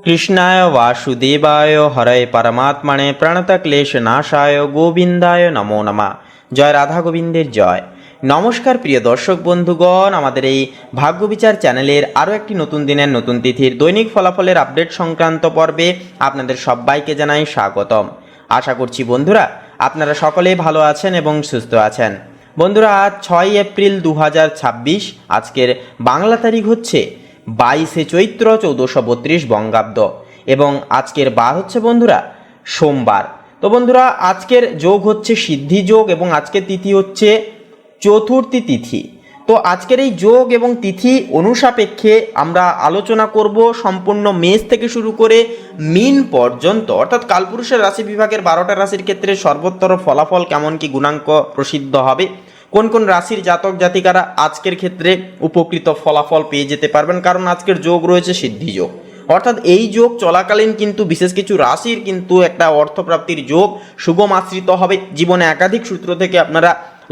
কৃষ্ণায় বাসুদেবায় হরে পরমাত্মনে প্রণতক্লেশনাশায় গোবিন্দায় নমো নমঃ। জয় রাধা গোবিন্দের জয়। নমস্কার প্রিয় দর্শক বন্ধুগণ, আমাদের এই ভাগ্যবিচার চ্যানেলের আরও একটি নতুন দিনের নতুন তিথির দৈনিক ফলাফলের আপডেট সংক্রান্ত পর্বে আপনাদের সবাইকে জানাই স্বাগতম। আশা করছি বন্ধুরা আপনারা সকলেই ভালো আছেন এবং সুস্থ আছেন। বন্ধুরা আজ 6 এপ্রিল 2026, আজকের বাংলা তারিখ হচ্ছে 22শে চৈত্র 1432 বঙ্গাব্দ এবং আজকের বার হচ্ছে বন্ধুরা সোমবার। তো বন্ধুরা আজকের যোগ হচ্ছে সিদ্ধি যোগ এবং আজকের তিথি হচ্ছে চতুর্থী তিথি। তো আজকের এই যোগ এবং তিথি অনুসাপেক্ষে আমরা আলোচনা করব সম্পূর্ণ মেষ থেকে শুরু করে মীন পর্যন্ত, অর্থাৎ কালপুরুষের রাশি বিভাগের 12টা রাশির ক্ষেত্রে সর্বোত্তর ফলাফল কেমন কি গুণাঙ্ক প্রসিদ্ধ হবে, কোন কোন রাশির জাতক জাতিকারা আজকের ক্ষেত্রে উপকৃত ফলাফল পেয়ে যেতে পারবেন, কারণ আজকের যোগ রয়েছে সিদ্ধি যোগ। অর্থাৎ এই যোগ চলাকালীন কিন্তু বিশেষ কিছু রাশির কিন্তু একটা অর্থপ্রাপ্তির যোগ সুগম আশ্রিত হবে। জীবনে একাধিক সূত্র থেকে আপনারা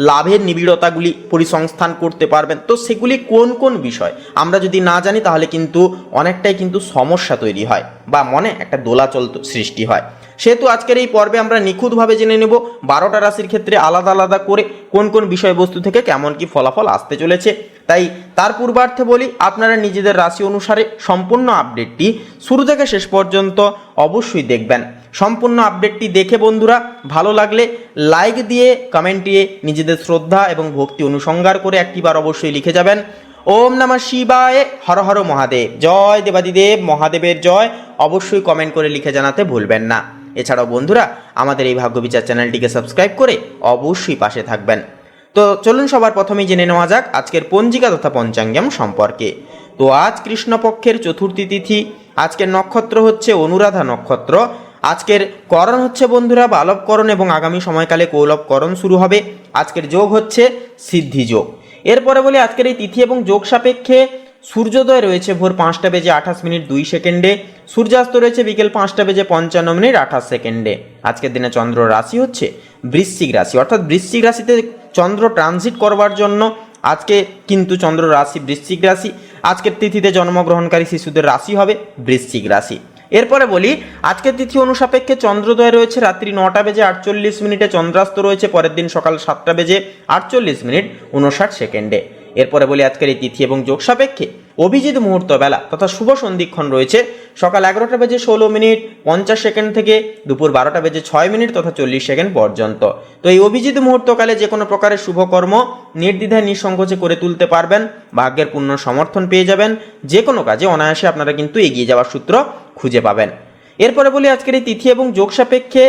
লাভের নিবিড়তাগুলি পরিসংস্থান করতে পারবেন। তো সেগুলি কোন কোন বিষয় আমরা যদি না জানি তাহলে কিন্তু অনেকটাই কিন্তু সমস্যা তৈরি হয় বা মনে একটা দোলাচল সৃষ্টি হয়। সেহেতু আজকের এই পর্বে আমরা নিখুঁতভাবে জেনে নেব 12টা রাশির ক্ষেত্রে আলাদা আলাদা করে কোন কোন বিষয়বস্তু থেকে কেমন কি ফলাফল আসতে চলেছে। তাই তার পূর্বার্থে বলি, আপনারা নিজেদের রাশি অনুসারে সম্পূর্ণ আপডেটটি শুরু থেকে শেষ পর্যন্ত অবশ্যই দেখবেন। সম্পূর্ণ আপডেটটি দেখে বন্ধুরা ভালো লাগলে লাইক দিয়ে কমেন্টে নিজেদের শ্রদ্ধা এবং ভক্তি অনুসংহার করে একটিবার অবশ্যই লিখে যাবেন ওম নমঃ শিবায়, হর হর মহাদেব, জয় দেবাদিদেব মহাদেবের জয়। অবশ্যই কমেন্ট করে লিখে জানাতে ভুলবেন না। এছাড়াও বন্ধুরা আমাদের এই ভাগ্যবিচার চ্যানেলটিকে সাবস্ক্রাইব করে অবশ্যই পাশে থাকবেন। তো চলুন সবার প্রথমেই জেনে নেওয়া যাক আজকের পঞ্জিকা তথা পঞ্চাঙ্গম সম্পর্কে। তো আজ কৃষ্ণপক্ষের চতুর্থী তিথি, আজকের নক্ষত্র হচ্ছে অনুরাধা নক্ষত্র, আজকের করণ হচ্ছে বন্ধুরা বালবকরণ এবং আগামী সময়কালে কৌলবকরণ শুরু হবে। আজকের যোগ হচ্ছে সিদ্ধি যোগ। এরপরে বলি আজকের এই তিথি এবং যোগ সাপেক্ষে সূর্যোদয় রয়েছে ভোর 5টা বেজে 28 মিনিট 2 সেকেন্ডে, সূর্যাস্ত রয়েছে বিকেল 5টা বেজে 55 মিনিট 28 সেকেন্ডে। আজকের দিনে চন্দ্র রাশি হচ্ছে বৃশ্চিক রাশি, অর্থাৎ বৃশ্চিক রাশিতে চন্দ্র ট্রানজিট করবার জন্য আজকে কিন্তু চন্দ্র রাশি বৃশ্চিক রাশি। আজকের তিথিতে জন্মগ্রহণকারী শিশুদের রাশি হবে বৃশ্চিক রাশি। এরপরে বলি আজকের তিথি অনুসাপেক্ষে চন্দ্রোদয় রয়েছে রাত্রি 9টা বেজে 48 মিনিটে, চন্দ্রাস্ত রয়েছে পরের দিন সকাল 7টা বেজে 48 মিনিট 59 সেকেন্ডে। এরপরে বলি আজকের এই তিথি এবং যোগ সাপেক্ষে অভিজিৎ মুহূর্ত বেলা তথা শুভ সন্ধিক্ষণ রয়েছে সকাল 11টা বেজে 16 মিনিট 50 সেকেন্ড থেকে দুপুর 12টা বেজে 6 মিনিট তথা 40 সেকেন্ড পর্যন্ত। তো এই অভিজিৎ মুহূর্তকালে যে কোনো প্রকারের শুভকর্ম নির্দ্বিধায় নিঃসংকোচে করে তুলতে পারবেন, ভাগ্যের পূর্ণ সমর্থন পেয়ে যাবেন, যে কোনো কাজে অনায়াসে আপনারা কিন্তু এগিয়ে যাওয়ার সূত্র খুঁজে পাবেন। এরপরে বলি আজকের এই তিথি এবং যোগ সাপেক্ষে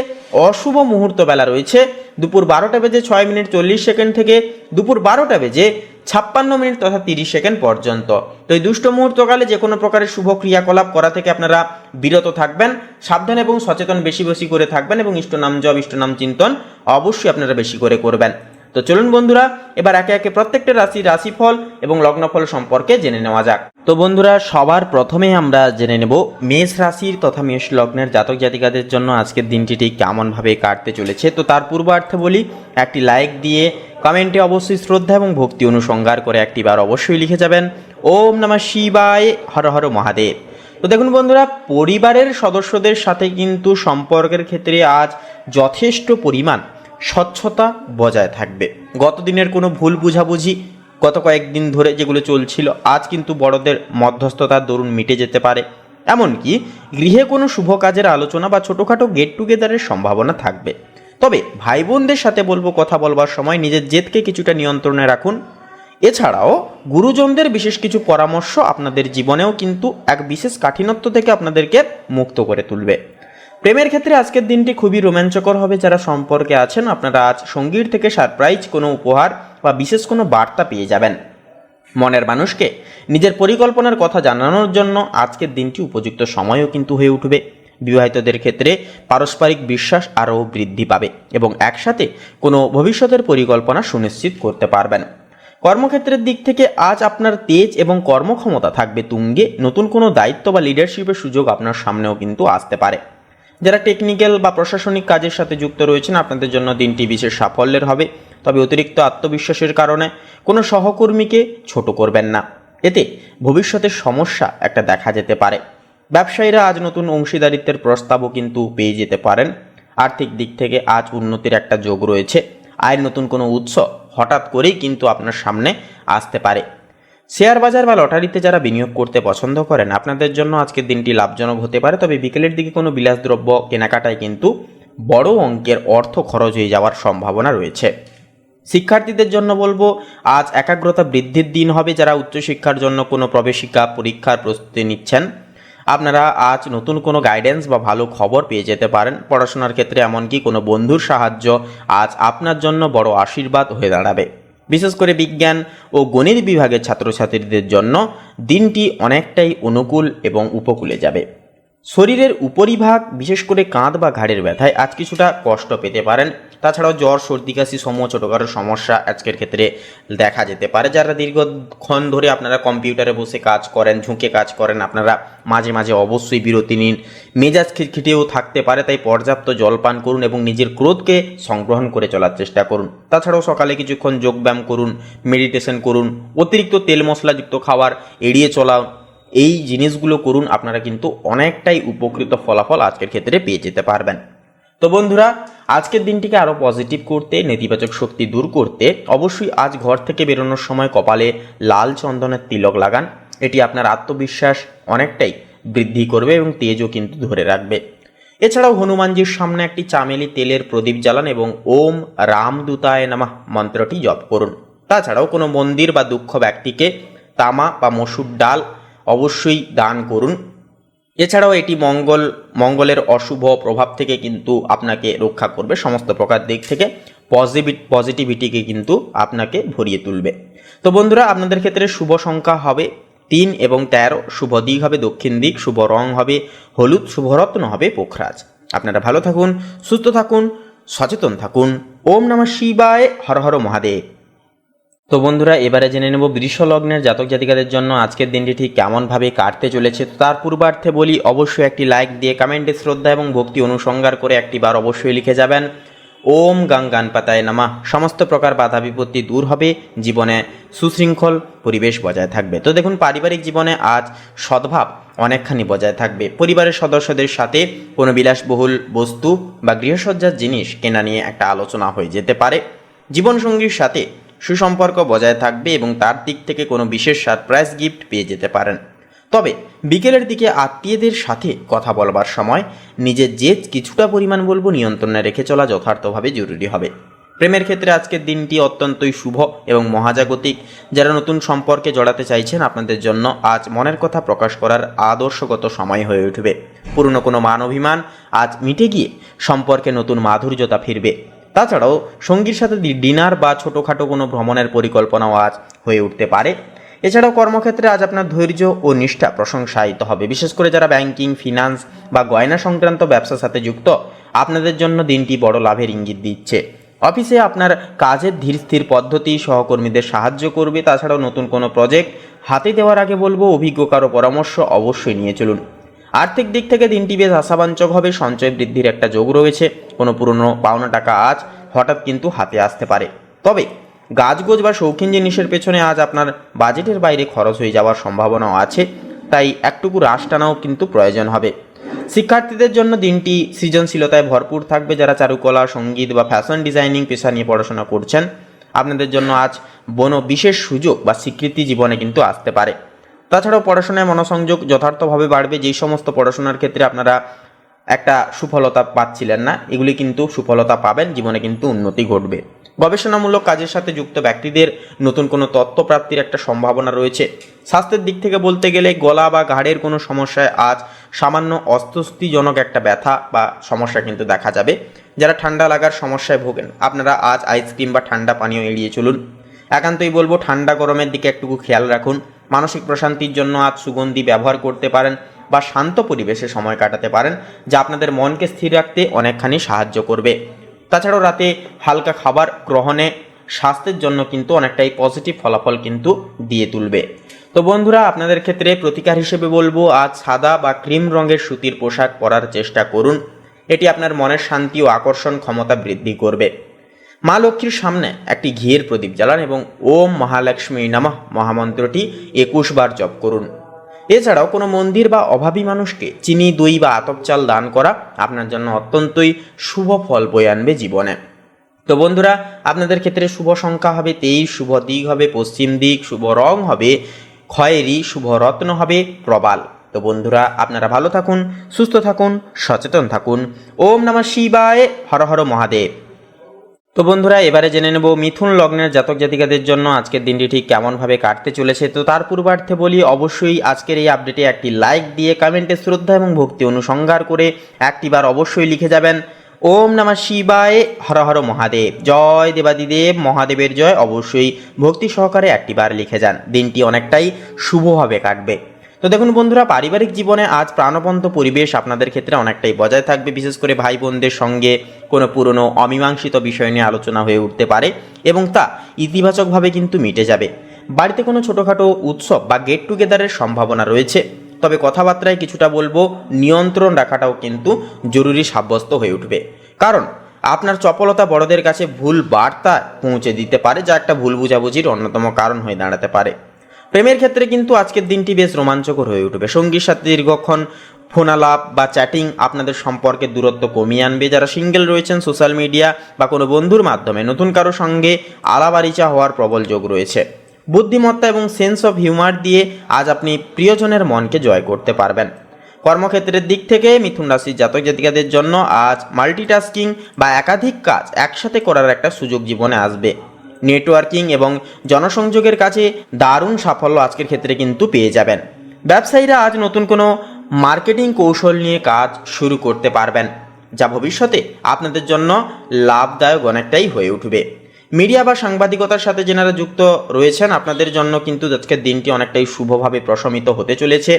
অশুভ মুহূর্ত বেলা রয়েছে দুপুর 12টা বেজে 6 মিনিট 40 সেকেন্ড থেকে দুপুর 12টা বেজে 56 মিনিট তথা 30 সেকেন্ড পর্যন্ত। তো এই দুষ্ট মুহূর্তকালে যে কোনো প্রকারের শুভ ক্রিয়াকলাপ করা থেকে আপনারা বিরত থাকবেন, সাবধান এবং সচেতন বেশি বেশি করে থাকবেন এবং ইষ্টনাম জপ ইষ্টনাম চিন্তন অবশ্যই আপনারা বেশি করে করবেন। তো চলুন বন্ধুরা এবার একে একে প্রত্যেকটা রাশির রাশিফল এবং লগ্নফল সম্পর্কে জেনে নেওয়া যাক। তো বন্ধুরা সবার প্রথমে আমরা জেনে নেব মেষ রাশির তথা মেষ লগ্নের জাতক জাতিকাদের জন্য আজকের দিনটি ঠিক কেমনভাবে কাটতে চলেছে। তো তার পূর্বার্থে বলি একটি লাইক দিয়ে কমেন্টে অবশ্যই শ্রদ্ধা এবং ভক্তি অনুসংহার করে একটিবার অবশ্যই লিখে যাবেন ওম নমঃ শিবায়, হর হর মহাদেব। তো দেখুন বন্ধুরা পরিবারের সদস্যদের সাথে কিন্তু সম্পর্কের ক্ষেত্রে আজ যথেষ্ট পরিমাণ স্বচ্ছতা বজায় থাকবে। গত দিনের কোনো ভুল বুঝাবুঝি গত কয়েকদিন ধরে যেগুলো চলছিল আজ কিন্তু বড়দের মধ্যস্থতার দরুন মিটে যেতে পারে। এমনকি গৃহে কোনো শুভ কাজের আলোচনা বা ছোটোখাটো গেট টুগেদারের সম্ভাবনা থাকবে। তবে ভাই বোনদের সাথে বলবো কথা বলবার সময় নিজের জেদকে কিছুটা নিয়ন্ত্রণে রাখুন। এছাড়াও গুরুজনদের বিশেষ কিছু পরামর্শ আপনাদের জীবনেও কিন্তু এক বিশেষ কাঠিন্যত্ব থেকে আপনাদেরকে মুক্ত করে তুলবে। প্রেমের ক্ষেত্রে আজকের দিনটি খুবই রোমাঞ্চকর হবে। যারা সম্পর্কে আছেন আপনারা আজ সঙ্গীর থেকে সারপ্রাইজ কোনো উপহার বা বিশেষ কোনো বার্তা পেয়ে যাবেন। মনের মানুষকে নিজের পরিকল্পনার কথা জানানোর জন্য আজকের দিনটি উপযুক্ত সময়ও কিন্তু হয়ে উঠবে। বিবাহিতদের ক্ষেত্রে পারস্পরিক বিশ্বাস আরও বৃদ্ধি পাবে এবং একসাথে কোনো ভবিষ্যতের পরিকল্পনা সুনিশ্চিত করতে পারবেন। কর্মক্ষেত্রের দিক থেকে আজ আপনার তেজ এবং কর্মক্ষমতা থাকবে তুঙ্গে। নতুন কোনো দায়িত্ব বা লিডারশিপের সুযোগ আপনার সামনেও কিন্তু আসতে পারে। যারা টেকনিক্যাল বা প্রশাসনিক কাজের সাথে যুক্ত রয়েছেন আপনাদের জন্য দিনটি বিশেষ সাফল্যের হবে। তবে অতিরিক্ত আত্মবিশ্বাসের কারণে কোনো সহকর্মীকে ছোট করবেন না, এতে ভবিষ্যতের সমস্যা একটা দেখা যেতে পারে। ব্যবসায়ীরা আজ নতুন অংশীদারিত্বের প্রস্তাবও কিন্তু পেয়ে যেতে পারেন। আর্থিক দিক থেকে আজ উন্নতির একটা যোগ রয়েছে। আয়ের নতুন কোনো উৎস হঠাৎ করেই কিন্তু আপনার সামনে আসতে পারে। শেয়ার বাজার বা লটারিতে যারা বিনিয়োগ করতে পছন্দ করেন, আপনাদের জন্য আজকের দিনটি লাভজনক হতে পারে। তবে বিকেলের দিকে কোনো বিলাসদ্রব্য কেনাকাটায় কিন্তু বড় অঙ্কের অর্থ খরচ হয়ে যাওয়ার সম্ভাবনা রয়েছে। শিক্ষার্থীদের জন্য বলবো, আজ একাগ্রতা বৃদ্ধির দিন হবে। যারা উচ্চশিক্ষার জন্য কোনো প্রবেশিকা পরীক্ষার প্রস্তুতি নিচ্ছেন, আপনারা আজ নতুন কোনো গাইডেন্স বা ভালো খবর পেয়ে যেতে পারেন। পড়াশোনার ক্ষেত্রে এমনকি কোনো বন্ধুর সাহায্য আজ আপনার জন্য বড় আশীর্বাদ হয়ে দাঁড়াবে। বিশেষ করে বিজ্ঞান ও গণিত বিভাগের ছাত্রছাত্রীদের জন্য দিনটি অনেকটাই অনুকূল এবং উপকূলে যাবে। শরীরের উপরিভাগ, বিশেষ করে কাঁধ বা ঘাড়ের ব্যথায় আজ কিছুটা কষ্ট পেতে পারেন। তাছাড়াও জ্বর, সর্দি, কাশি সমূহ ছোটোখাটো সমস্যা আজকের ক্ষেত্রে দেখা যেতে পারে। যারা দীর্ঘক্ষণ ধরে আপনারা কম্পিউটারে বসে কাজ করেন, ঝুঁকে কাজ করেন, আপনারা মাঝে মাঝে অবশ্যই বিরতি নিন। মেজাজ খিটখিটেও থাকতে পারে, তাই পর্যাপ্ত জল পান করুন এবং নিজের ক্রোধকে সংগ্রহণ করে চলার চেষ্টা করুন। তাছাড়াও সকালে কিছুক্ষণ যোগব্যায়াম করুন, মেডিটেশন করুন, অতিরিক্ত তেল মশলাযুক্ত খাবার এড়িয়ে চলাও, এই জিনিসগুলো করুন। আপনারা কিন্তু অনেকটাই উপকৃত ফলাফল আজকের ক্ষেত্রে পেয়ে যেতে পারবেন। তো বন্ধুরা, আজকের দিনটিকে আরও পজিটিভ করতে, নেতিবাচক শক্তি দূর করতে অবশ্যই আজ ঘর থেকে বেরোনোর সময় কপালে লাল চন্দনের তিলক লাগান। এটি আপনার আত্মবিশ্বাস অনেকটাই বৃদ্ধি করবে এবং তেজও কিন্তু ধরে রাখবে। এছাড়াও হনুমানজির সামনে একটি চামেলি তেলের প্রদীপ জ্বালান এবং ওম রামদূতায় নমঃ মন্ত্রটি জপ করুন। তাছাড়াও কোনো মন্দির বা দুঃখ ব্যক্তিকে তামা বা মসুর ডাল অবশ্যই দান করুন। এছাড়াও এটি মঙ্গলের অশুভ প্রভাব থেকে কিন্তু আপনাকে রক্ষা করবে। সমস্ত প্রকার দিক থেকে পজিটিভিটিকে কিন্তু আপনাকে ভরিয়ে তুলবে। তো বন্ধুরা, আপনাদের ক্ষেত্রে শুভ সংখ্যা হবে 3 এবং 13, শুভ দিক হবে দক্ষিণ দিক, শুভ রং হবে হলুদ, শুভ রত্ন হবে পোখরাজ। আপনারা ভালো থাকুন, সুস্থ থাকুন, সচেতন থাকুন। ওম নমঃ শিবায়, হর হর মহাদেব। তো বন্ধুরা, এবারে জেনে নেব বৃষ লগ্নের জাতক জাতিকাদের জন্য আজকের দিনটি ঠিক কেমনভাবে কাটতে চলেছে। তো তার পূর্বার্থে বলি, অবশ্যই একটি লাইক দিয়ে কমেন্টে শ্রদ্ধা এবং ভক্তি অনুসঙ্গার করে একটি বার অবশ্যই লিখে যাবেন ওম গঙ্গানপাতায় নমঃ। সমস্ত প্রকার বাধা বিপত্তি দূর হবে, জীবনে সুশৃঙ্খল পরিবেশ বজায় থাকবে। তো দেখুন, পারিবারিক জীবনে আজ সদ্ভাব অনেকখানি বজায় থাকবে। পরিবারের সদস্যদের সাথে কোনো বিলাসবহুল বস্তু বা গৃহসজ্জার জিনিস কেনা নিয়ে একটা আলোচনা হয়ে যেতে পারে। জীবনসঙ্গীর সাথে সুসম্পর্ক বজায় থাকবে এবং তার দিক থেকে কোনো বিশেষ সারপ্রাইজ গিফট পেয়ে যেতে পারেন। তবে বিকেলের দিকে আত্মীয়দের সাথে কথা বলবার সময় নিজের জেদ কিছুটা পরিমাণ বলবো নিয়ন্ত্রণে রেখে চলা যথার্থভাবে জরুরি হবে। প্রেমের ক্ষেত্রে আজকের দিনটি অত্যন্তই শুভ এবং মহাজাগতিক। যারা নতুন সম্পর্কে জড়াতে চাইছেন, আপনাদের জন্য আজ মনের কথা প্রকাশ করার আদর্শগত সময় হয়ে উঠবে। পুরনো কোনো মান অভিমান আজ মিটে গিয়ে সম্পর্কে নতুন মাধুর্যতা ফিরবে। তাছাড়াও সঙ্গীর সাথে ডিনার বা ছোটোখাটো কোনো ভ্রমণের পরিকল্পনাও আজ হয়ে উঠতে পারে। এছাড়াও কর্মক্ষেত্রে আজ আপনার ধৈর্য ও নিষ্ঠা প্রশংসায়িত হবে। বিশেষ করে যারা ব্যাংকিং, ফিনান্স বা গয়না সংক্রান্ত ব্যবসার সাথে যুক্ত, আপনাদের জন্য দিনটি বড় লাভের ইঙ্গিত দিচ্ছে। অফিসে আপনার কাজের ধীর স্থির পদ্ধতি সহকর্মীদের সাহায্য করবে। তাছাড়াও নতুন কোনো প্রজেক্ট হাতে দেওয়ার আগে বলবো, অভিজ্ঞ কারো পরামর্শ অবশ্যই নিয়ে চলুন। আর্থিক দিক থেকে দিনটি বেশ আশাবাঞ্চক হবে। সঞ্চয় বৃদ্ধির একটা যোগ রয়েছে। কোনো পুরনো পাওনা টাকা আজ হঠাৎ কিন্তু হাতে আসতে পারে। তবে গাছগোজ বা শৌখিন জিনিসের পেছনে আজ আপনার বাজেটের বাইরে খরচ হয়ে যাওয়ার সম্ভাবনাও আছে, তাই একটুকু রাশ টানাও কিন্তু প্রয়োজন হবে। শিক্ষার্থীদের জন্য দিনটি সৃজনশীলতায় ভরপুর থাকবে। যারা চারুকলা, সঙ্গীত বা ফ্যাশন ডিজাইনিং পেশা নিয়ে পড়াশোনা করছেন, আপনাদের জন্য আজ কোনো বিশেষ সুযোগ বা স্বীকৃতি জীবনে কিন্তু আসতে পারে। তাছাড়াও পড়াশোনায় মনোসংযোগ যথার্থভাবে বাড়বে। যেই সমস্ত পড়াশোনার ক্ষেত্রে আপনারা একটা সুফলতা পাচ্ছিলেন না, এগুলি কিন্তু সুফলতা পাবেন, জীবনে কিন্তু উন্নতি ঘটবে। গবেষণামূলক কাজের সাথে যুক্ত ব্যক্তিদের নতুন কোনো তথ্য প্রাপ্তির একটা সম্ভাবনা রয়েছে। স্বাস্থ্যের দিক থেকে বলতে গেলে গলা বা ঘাড়ের কোনো সমস্যায় আজ সামান্য অস্বস্তিজনক একটা ব্যথা বা সমস্যা কিন্তু দেখা যাবে। যারা ঠান্ডা লাগার সমস্যায় ভোগেন, আপনারা আজ আইসক্রিম বা ঠান্ডা পানীয় এড়িয়ে চলুন। একান্তই বলবো, ঠান্ডা গরমের দিকে একটুকু খেয়াল রাখুন। মানসিক প্রশান্তির জন্য আজ সুগন্ধি ব্যবহার করতে পারেন বা শান্ত পরিবেশে সময় কাটাতে পারেন, যা আপনাদের মনকে স্থির রাখতে অনেকখানি সাহায্য করবে। তাছাড়াও রাতে হালকা খাবার গ্রহণে স্বাস্থ্যের জন্য কিন্তু অনেকটাই পজিটিভ ফলাফল কিন্তু দিয়ে তুলবে। তো বন্ধুরা, আপনাদের ক্ষেত্রে প্রতিকার হিসেবে বলবো, আজ সাদা বা ক্রিম রঙের সুতির পোশাক পরার চেষ্টা করুন। এটি আপনার মনের শান্তি ও আকর্ষণ ক্ষমতা বৃদ্ধি করবে। মা লক্ষ্মীর সামনে একটি ঘিয়ের প্রদীপ জ্বালান এবং ওম মহালক্ষ্মী নমঃ মহামন্ত্রটি 21 বার জপ করুন। এছাড়াও কোনো মন্দির বা অভাবী মানুষকে চিনি, দই বা আতপ চাল দান করা আপনার জন্য অত্যন্তই শুভ ফল বয়ে আনবে জীবনে। তো বন্ধুরা, আপনাদের ক্ষেত্রে শুভ সংখ্যা হবে 23, শুভ দিক হবে পশ্চিম দিক, শুভ রং হবে খয়েরি, শুভ রত্ন হবে প্রবাল। তো বন্ধুরা, আপনারা ভালো থাকুন, সুস্থ থাকুন, সচেতন থাকুন। ওম নমঃ শিবায়, হর হর মহাদেব। তো বন্ধুরা, এবারে জেনে নেব মিথুন লগ্নের জাতক জাতিকাদের জন্য আজকের দিনটি ঠিক কেমনভাবে কাটতে চলেছে। তো তার পূর্বার্থে বলি, অবশ্যই আজকের এই আপডেটে একটি লাইক দিয়ে কমেন্টে শ্রদ্ধা এবং ভক্তি অনুসংহার করে একটিবার অবশ্যই লিখে যাবেন ওম নমঃ শিবায়, হর হর মহাদেব। জয় দেবাদিদেব মহাদেবের জয় অবশ্যই ভক্তি সহকারে একটিবার লিখে যান। দিনটি অনেকটাই শুভভাবে কাটবে। তো দেখুন বন্ধুরা, পারিবারিক জীবনে আজ প্রাণবন্ত পরিবেশ আপনাদের ক্ষেত্রে অনেকটাই বজায় থাকবে। বিশেষ করে ভাই বোনদের সঙ্গে কোনো পুরনো অমীমাংসিত বিষয় নিয়ে আলোচনা হয়ে উঠতে পারে এবং তা ইতিবাচকভাবে কিন্তু মিটে যাবে। বাড়িতে কোনো ছোটোখাটো উৎসব বা গেট টুগেদারের সম্ভাবনা রয়েছে, তবে কথাবার্তায় কিছুটা বলবো নিয়ন্ত্রণ রাখাটাও কিন্তু জরুরি সাব্যস্ত হয়ে উঠবে। কারণ আপনার চপলতা বড়দের কাছে ভুল বার্তা পৌঁছে দিতে পারে, যা একটা ভুল বুঝাবুঝির অন্যতম কারণ হয়ে দাঁড়াতে পারে। প্রেমের ক্ষেত্রে কিন্তু আজকের দিনটি বেশ রোমাঞ্চকর হয়ে উঠবে। সঙ্গীর সাথে দীর্ঘক্ষণ ফোনালাপ বা চ্যাটিং আপনাদের সম্পর্কের দূরত্ব কমিয়ে আনবে। যারা সিঙ্গেল রয়েছেন, সোশ্যাল মিডিয়া বা কোনো বন্ধুর মাধ্যমে নতুন কারো সঙ্গে আলাপ-আরিচা হওয়ার প্রবল যোগ রয়েছে। বুদ্ধিমত্তা এবং সেন্স অফ হিউমার দিয়ে আজ আপনি প্রিয়জনের মনকে জয় করতে পারবেন। কর্মক্ষেত্রের দিক থেকে মিথুন রাশির জাতক জাতিকাদের জন্য আজ মাল্টিটাস্কিং বা একাধিক কাজ একসাথে করার একটা সুযোগ জীবনে আসবে। নেটওয়ার্কিং এবং জনসংযোগের কাছে দারুণ সাফল্য আজকের ক্ষেত্রে কিন্তু পেয়ে যাবেন। ব্যবসায়ীরা আজ নতুন কোনো মার্কেটিং কৌশল নিয়ে কাজ শুরু করতে পারবেন, যা ভবিষ্যতে আপনাদের জন্য লাভদায়ক অনেকটাই হয়ে উঠবে। মিডিয়া বা সাংবাদিকতার সাথে যারা যুক্ত রয়েছেন, আপনাদের জন্য কিন্তু আজকের দিনটি অনেকটাই শুভভাবে প্রশমিত হতে চলেছে।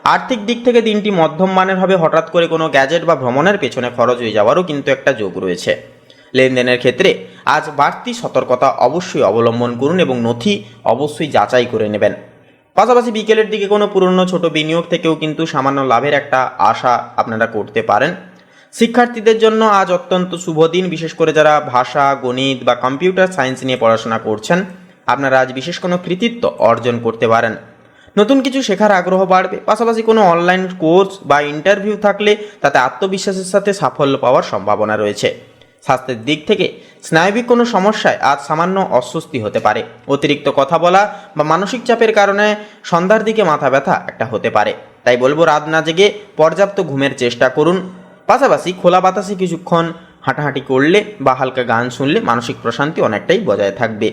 আর্থিক দিক থেকে দিনটি মধ্যম মানের হবে। হঠাৎ করে কোনো গ্যাজেট বা ভ্রমণের পেছনে খরচ হয়ে যাওয়ারও কিন্তু একটা যোগ রয়েছে। লেনদেনের ক্ষেত্রে আজ বাড়তি সতর্কতা অবশ্যই অবলম্বন করুন এবং নথি অবশ্যই যাচাই করে নেবেন। পাশাপাশি বিকেলের দিকে কোনো পুরনো ছোট বিনিয়োগ থেকেও কিন্তু সামান্য লাভের একটা আশা আপনারা করতে পারেন। শিক্ষার্থীদের জন্য আজ অত্যন্ত শুভ দিন। বিশেষ করে যারা ভাষা, গণিত বা কম্পিউটার সায়েন্স নিয়ে পড়াশোনা করছেন, আপনারা আজ বিশেষ কোনো কৃতিত্ব অর্জন করতে পারেন। নতুন কিছু শেখার আগ্রহ বাড়বে। পাশাপাশি কোনো অনলাইন কোর্স বা ইন্টারভিউ থাকলে তাতে আত্মবিশ্বাসের সাথে সাফল্য পাওয়ার সম্ভাবনা রয়েছে। স্বাস্থ্যের দিক থেকে স্নায়বিক কোনো সমস্যায় আজ সামান্য অস্বস্তি হতে পারে। অতিরিক্ত কথা বলা বা মানসিক চাপের কারণে সন্ধ্যার দিকে মাথা ব্যথা একটা হতে পারে। তাই বলবো, রাত না জেগে পর্যাপ্ত ঘুমের চেষ্টা করুন। পাশাপাশি খোলা বাতাসে কিছুক্ষণ হাঁটাহাঁটি করলে বা হালকা গান শুনলে মানসিক প্রশান্তি অনেকটাই বজায় থাকবে।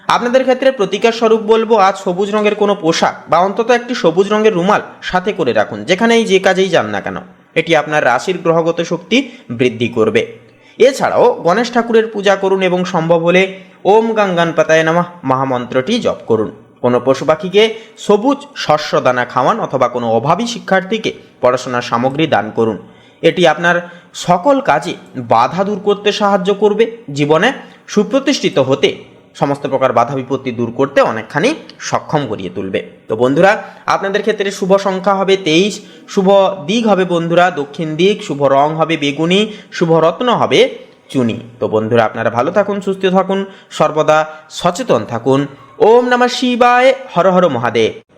আপনাদের ক্ষেত্রে প্রতিকার স্বরূপ বলবো, আজ সবুজ রঙের কোনো পোশাক বা অন্তত একটি সবুজ রঙের রুমাল সাথে করে রাখুন, যেখানেই যে কাজেই যান না কেন। এটি আপনার রাশির গ্রহগত শক্তি বৃদ্ধি করবে। এছাড়াও গণেশ ঠাকুরের পূজা করুন এবং সম্ভব হলে ওম গঙ্গানপতায় নমঃ মহামন্ত্রটি জপ করুন। কোনো পশু পাখিকে সবুজ শস্য দানা খাওয়ান অথবা কোনো অভাবী শিক্ষার্থীকে পড়াশোনার সামগ্রী দান করুন। এটি আপনার সকল কাজে বাধা দূর করতে সাহায্য করবে। জীবনে সুপ্রতিষ্ঠিত হতে সমস্ত প্রকার বাধা বিপত্তি দূর করতে অনেকখানি সক্ষম করিয়ে তুলবে। তো বন্ধুরা, আপনাদের ক্ষেত্রে শুভ সংখ্যা হবে 23, শুভ দিক হবে বন্ধুরা দক্ষিণ দিক, শুভ রং হবে বেগুনি, শুভ রত্ন হবে চুনি। তো বন্ধুরা, আপনারা ভালো থাকুন, সুস্থ থাকুন, সর্বদা সচেতন থাকুন। ওম নমঃ শিবায়, হর হর মহাদেব।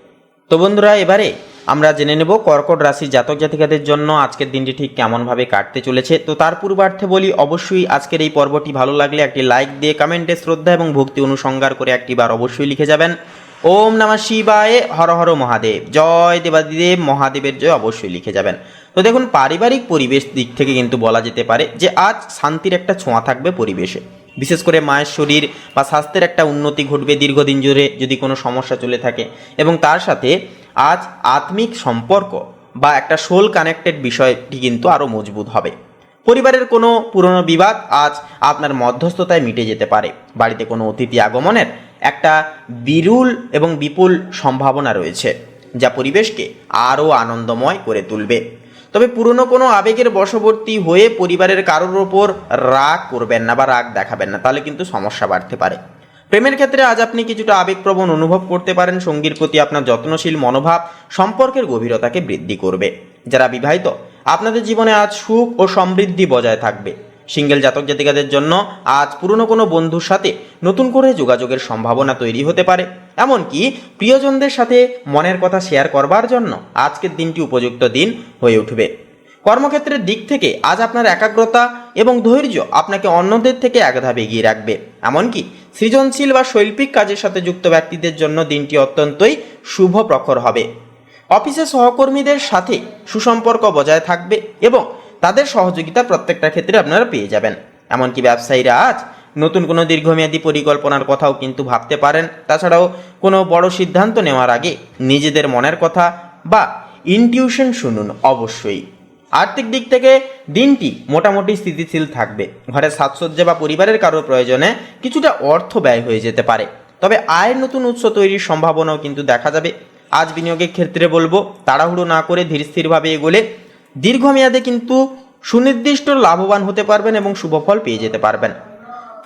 তো বন্ধুরা, এবারে আমরা জেনে নেব কর্কট রাশির জাতক জাতিকাদের জন্য আজকের দিনটি ঠিক কেমনভাবে কাটতে চলেছে। তো তার পূর্বার্থে বলি, অবশ্যই আজকের এই পর্বটি ভালো লাগলে একটি লাইক দিয়ে কমেন্টে শ্রদ্ধা এবং ভক্তি অনুসংহার করে একটিবার অবশ্যই লিখে যাবেন ওম নমঃ শিবায়, হর হর মহাদেব। জয় দেবাদিদেব মহাদেবের জয় অবশ্যই লিখে যাবেন। তো দেখুন, পারিবারিক পরিবেশ দিক থেকে কিন্তু বলা যেতে পারে যে আজ শান্তির একটা ছোঁয়া থাকবে পরিবেশে। বিশেষ করে মায়ের শরীর বা স্বাস্থ্যের একটা উন্নতি ঘটবে দীর্ঘদিন জুড়ে যদি কোনো সমস্যা চলে থাকে, এবং তার সাথে আজ আত্মিক সম্পর্ক বা একটা সোল কানেক্টেড বিষয়টি কিন্তু আরও মজবুত হবে। পরিবারের কোনো পুরনো বিবাদ আজ আপনার মধ্যস্থতায় মিটে যেতে পারে। বাড়িতে কোনো অতিথি আগমনের একটা বিরল এবং বিপুল সম্ভাবনা রয়েছে, যা পরিবেশকে আরও আনন্দময় করে তুলবে। তবে পুরনো কোনো আবেগের বশবর্তী হয়ে পরিবারের কারোর ওপর রাগ করবেন না বা রাগ দেখাবেন না, তাহলে কিন্তু সমস্যা বাড়তে পারে। প্রেমের ক্ষেত্রে আজ আপনি কিছুটা আবেগপ্রবণ অনুভব করতে পারেন। সঙ্গীর প্রতি আপনার যত্নশীল মনোভাব সম্পর্কের গভীরতাকে বৃদ্ধি করবে। যারা বিবাহিত, আপনাদের জীবনে আজ সুখ ও সমৃদ্ধি বজায় থাকবে। সিঙ্গেল জাতক জাতিকাদের জন্য আজ পুরনো কোনো বন্ধুর সাথে নতুন করে যোগাযোগের সম্ভাবনা তৈরি হতে পারে। এমনকি প্রিয়জনদের সাথে মনের কথা শেয়ার করবার জন্য আজকের দিনটি উপযুক্ত দিন হয়ে উঠবে। কর্মক্ষেত্রের দিক থেকে আজ আপনার একাগ্রতা এবং ধৈর্য আপনাকে অন্যদের থেকে এক ধাপ এগিয়ে রাখবে। এমনকি সৃজনশীল বা শৈল্পিক কাজের সাথে যুক্ত ব্যক্তিদের জন্য দিনটি অত্যন্তই শুভ প্রখর হবে। অফিসে সহকর্মীদের সাথে সুসম্পর্ক বজায় থাকবে এবং তাদের সহযোগিতা প্রত্যেকটা ক্ষেত্রে আপনারা পেয়ে যাবেন। এমনকি ব্যবসায়ীরা আজ নতুন কোনো দীর্ঘমেয়াদী পরিকল্পনার কথাও কিন্তু ভাবতে পারেন। তাছাড়াও কোনো বড় সিদ্ধান্ত নেওয়ার আগে নিজেদের মনের কথা বা ইনটিউশন শুনুন অবশ্যই। আর্থিক দিক থেকে দিনটি মোটামুটি স্থিতিশীল থাকবে। ঘরের সাজসজ্জা বা পরিবারের কারোর প্রয়োজনে কিছুটা অর্থ ব্যয় হয়ে যেতে পারে, তবে আয়ের নতুন উৎস তৈরির সম্ভাবনাও কিন্তু দেখা যাবে। আজ বিনিয়োগের ক্ষেত্রে বলবো তাড়াহুড়ো না করে ধীরস্থিরভাবে এগোলে দীর্ঘমেয়াদে কিন্তু সুনির্দিষ্ট লাভবান হতে পারবেন এবং শুভফল পেয়ে যেতে পারবেন।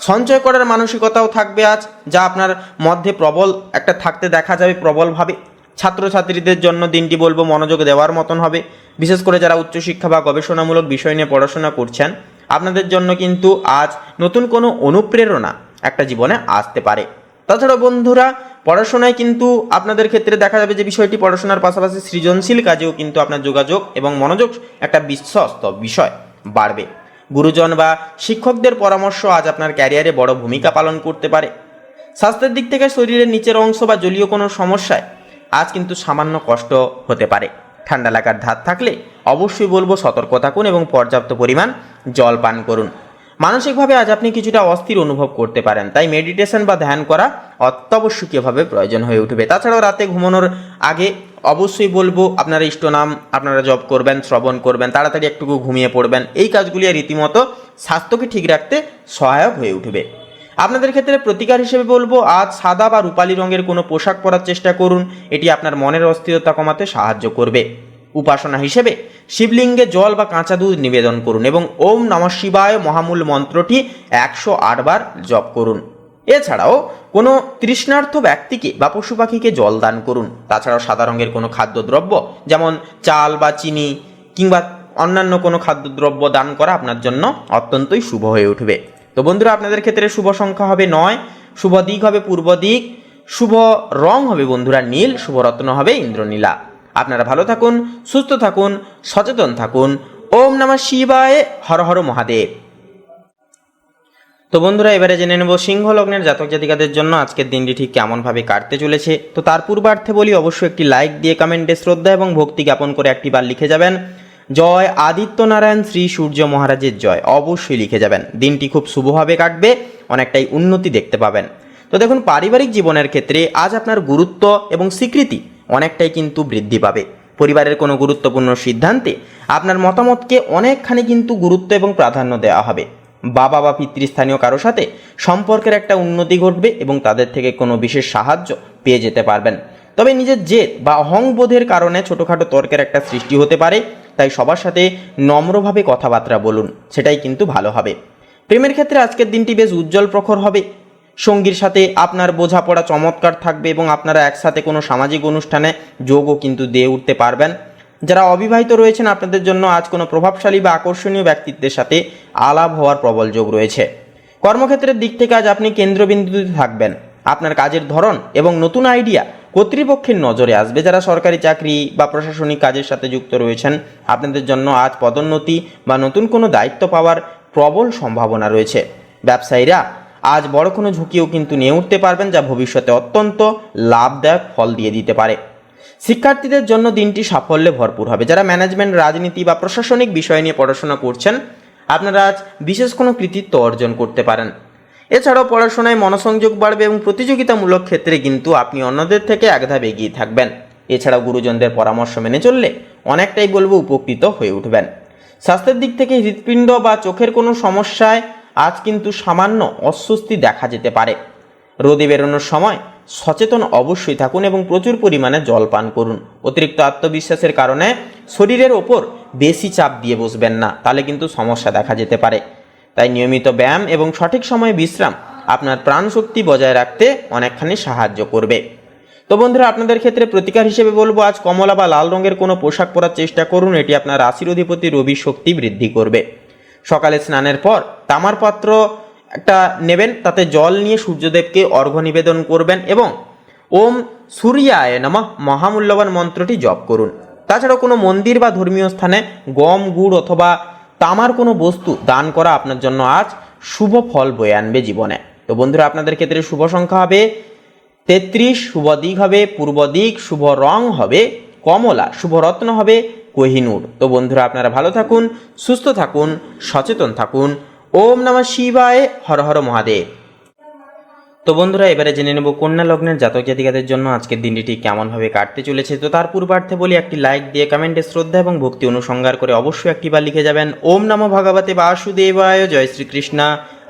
সঞ্চয় করার মানসিকতাও থাকবে আজ, যা আপনার মধ্যে প্রবল একটা থাকতে দেখা যাবে প্রবলভাবে। ছাত্রছাত্রীদের জন্য দিনটি বলবো মনোযোগ দেওয়ার মতন হবে। বিশেষ করে যারা উচ্চশিক্ষা বা গবেষণামূলক বিষয় নিয়ে পড়াশোনা করছেন, আপনাদের জন্য কিন্তু আজ নতুন কোনো অনুপ্রেরণা একটা জীবনে আসতে পারে। তাছাড়া বন্ধুরা, পড়াশোনায় কিন্তু আপনাদের ক্ষেত্রে দেখা যাবে যে বিষয়টি পড়াশোনার পাশাপাশি সৃজনশীল কাজেও কিন্তু আপনার যোগাযোগ এবং মনোযোগ একটা বিশ্বস্ত বিষয় বাড়বে। গুরুজন বা শিক্ষকদের পরামর্শ আজ আপনার ক্যারিয়ারে বড় ভূমিকা পালন করতে পারে। স্বাস্থ্যের দিক থেকে শরীরের নিচের অংশ বা জলীয় কোনো সমস্যায় আজ কিন্তু সামান্য কষ্ট হতে পারে। ঠান্ডা লাগার ধাত থাকলে অবশ্যই বলবো সতর্ক থাকুন এবং পর্যাপ্ত পরিমাণ জল পান করুন। মানসিকভাবে আজ আপনি কিছুটা অস্থির অনুভব করতে পারেন, তাই মেডিটেশন বা ধ্যান করা অত্যাবশ্যকীয়ভাবে প্রয়োজন হয়ে উঠবে। তাছাড়াও রাতে ঘুমানোর আগে অবশ্যই বলবো আপনারা ইষ্টনাম আপনারা জপ করবেন, শ্রবণ করবেন, তাড়াতাড়ি একটু ঘুমিয়ে পড়বেন। এই কাজগুলি রীতিমতো স্বাস্থ্যকে ঠিক রাখতে সহায়ক হয়ে উঠবে। আপনাদের ক্ষেত্রে প্রতিকার হিসেবে বলবো আজ সাদা বা রূপালী রঙের কোনো পোশাক পরার চেষ্টা করুন, এটি আপনার মনের অস্থিরতা কমাতে সাহায্য করবে। উপাসনা হিসেবে শিবলিঙ্গে জল বা কাঁচা দুধ নিবেদন করুন এবং ওম নমঃ শিবায় মহামূল মন্ত্রটি 108 বার জপ করুন। এছাড়াও কোনো তৃষ্ণার্থ ব্যক্তিকে বা পশু পাখিকে জল দান করুন। তাছাড়াও সাদা রঙের কোনো খাদ্যদ্রব্য যেমন চাল বা চিনি কিংবা অন্যান্য কোনো খাদ্যদ্রব্য দান করা আপনার জন্য অত্যন্তই শুভ হয়ে উঠবে। তো বন্ধুরা, আপনাদের ক্ষেত্রে শুভ সংখ্যা হবে 9, শুভ দিক হবে পূর্ব দিক, শুভ রং হবে বন্ধুরা নীল, শুভ রত্ন হবে ইন্দ্রনীলা। আপনারা ভালো থাকুন, সুস্থ থাকুন, সচেতন থাকুন। ওম নমঃ শিবায়, হর হর মহাদেব। তো বন্ধুরা, এবারে জেনে নেব সিংহ লগ্নের জাতক জাতিকাদের জন্য আজকের দিনটি ঠিক কেমনভাবে কাটতে চলেছে। তো তার পূর্বার্থে বলি অবশ্যই একটি লাইক দিয়ে কমেন্টে শ্রদ্ধা এবং ভক্তি জ্ঞাপন করে একটি বার লিখে যাবেন জয় আদিত্যনারায়ণ শ্রী সূর্য মহারাজের জয়, অবশ্যই লিখে যাবেন। দিনটি খুব শুভভাবে কাটবে, অনেকটাই উন্নতি দেখতে পাবেন। তো দেখুন, পারিবারিক জীবনের ক্ষেত্রে আজ আপনার গুরুত্ব এবং স্বীকৃতি অনেকটাই কিন্তু বৃদ্ধি পাবে। পরিবারের কোনো গুরুত্বপূর্ণ সিদ্ধান্তে আপনার মতামতকে অনেকখানি কিন্তু গুরুত্ব এবং প্রাধান্য দেওয়া হবে। বাবা বা পিতৃস্থানীয় কারো সাথে সম্পর্কের একটা উন্নতি ঘটবে এবং তাদের থেকে কোনো বিশেষ সাহায্য পেয়ে যেতে পারবেন। তবে নিজের জেদ বা অহংবোধের কারণে ছোটোখাটো তর্কের একটা সৃষ্টি হতে পারে, তাই সবার সাথে নম্রভাবে কথাবার্তা বলুন, সেটাই কিন্তু ভালো হবে। প্রেমের ক্ষেত্রে আজকের দিনটি বেশ উজ্জ্বল প্রখর হবে। সঙ্গীর সাথে আপনার বোঝাপড়া চমৎকার থাকবে এবং আপনারা একসাথে কোনো সামাজিক অনুষ্ঠানে যোগও কিন্তু দিয়ে উঠতে পারবেন। যারা অবিবাহিত রয়েছেন আপনাদের জন্য আজ কোনো প্রভাবশালী বা আকর্ষণীয় ব্যক্তিত্বের সাথে আলাপ হওয়ার প্রবল যোগ রয়েছে। কর্মক্ষেত্রের দিক থেকে আজ আপনি কেন্দ্রবিন্দুতে থাকবেন। আপনার কাজের ধরন এবং নতুন আইডিয়া কর্তৃপক্ষের নজরে আসবে। যারা সরকারি চাকরি বা প্রশাসনিক কাজের সাথে যুক্ত রয়েছেন আপনাদের জন্য আজ পদোন্নতি বা নতুন কোনো দায়িত্ব পাওয়ার প্রবল সম্ভাবনা রয়েছে। ব্যবসায়ীরা আজ বড় কোনো ঝুঁকিও কিন্তু নিয়ে উঠতে পারবেন, যা ভবিষ্যতে অত্যন্ত লাভদায়ক ফল দিয়ে দিতে পারে। শিক্ষার্থীদের জন্য দিনটি সাফল্যে ভরপুর হবে। যারা ম্যানেজমেন্ট, রাজনীতি বা প্রশাসনিক বিষয় নিয়ে পড়াশোনা করছেন আপনারা আজ বিশেষ কোনো কৃতিত্ব অর্জন করতে পারেন। এছাড়াও পড়াশোনায় মনোসংযোগ বাড়বে এবং প্রতিযোগিতামূলক ক্ষেত্রে কিন্তু আপনি অন্যদের থেকে এক ধাপ এগিয়ে থাকবেন। এছাড়াও গুরুজনদের পরামর্শ মেনে চললে অনেকটাই বলবো উপকৃত হয়ে উঠবেন। স্বাস্থ্যের দিক থেকে হৃৎপিণ্ড বা চোখের কোনো সমস্যায় আজ কিন্তু সামান্য অস্বস্তি দেখা যেতে পারে। রোদে বেরোনোর সময় সচেতন অবশ্যই থাকুন এবং প্রচুর পরিমাণে জল পান করুন। অতিরিক্ত আত্মবিশ্বাসের কারণে শরীরের ওপর বেশি চাপ দিয়ে বসবেন না, তাহলে কিন্তু সমস্যা দেখা যেতে পারে। তাই নিয়মিত ব্যায়াম এবং সঠিক সময়ে বিশ্রাম আপনার প্রাণশক্তি বজায় রাখতে অনেকখানি সাহায্য করবে। তো বন্ধুরা, আপনাদের ক্ষেত্রে প্রতিকার হিসেবে বলবো আজ কমলা বা লাল রঙের কোনো পোশাক পরার চেষ্টা করুন, এটি আপনার রাশির অধিপতি রবির শক্তি বৃদ্ধি করবে। সকালে স্নানের পর তামার পাত্র একটা নেবেন, তাতে জল নিয়ে সূর্যদেবকে অর্ঘ্য নিবেদন করবেন এবং ওম সূর্যায় নমঃ মহামূল্যবান মন্ত্রটি জপ করুন। তাছাড়াও কোনো মন্দির বা ধর্মীয় স্থানে গম, গুড় অথবা তামার কোনো বস্তু দান করা আপনার জন্য আজ শুভ ফল বয়ে আনবে জীবনে। তো বন্ধুরা, আপনাদের ক্ষেত্রে শুভ সংখ্যা হবে 33, শুভ দিক হবে পূর্ব দিক, শুভ রং হবে কমলা, শুভ রত্ন হবে কোহিনূর। তো বন্ধুরা, আপনারা ভালো থাকুন, সুস্থ থাকুন, সচেতন থাকুন। ওম নমঃ শিবায়, হর হর মহাদেব। তো বন্ধুরা, এবারে জেনে নেব কন্যা লগ্নের জাতক জাতিকাদের জন্য আজকের দিনটি ঠিক কেমনভাবে কাটতে চলেছে। তো তার পূর্বার্থে বলি, একটি লাইক দিয়ে কমেন্টে শ্রদ্ধা এবং ভক্তি অনুসংহার করে অবশ্যই একটিবার লিখে যাবেন ওম নমঃ ভগবতে বাসুদেবায়, জয় শ্রীকৃষ্ণা,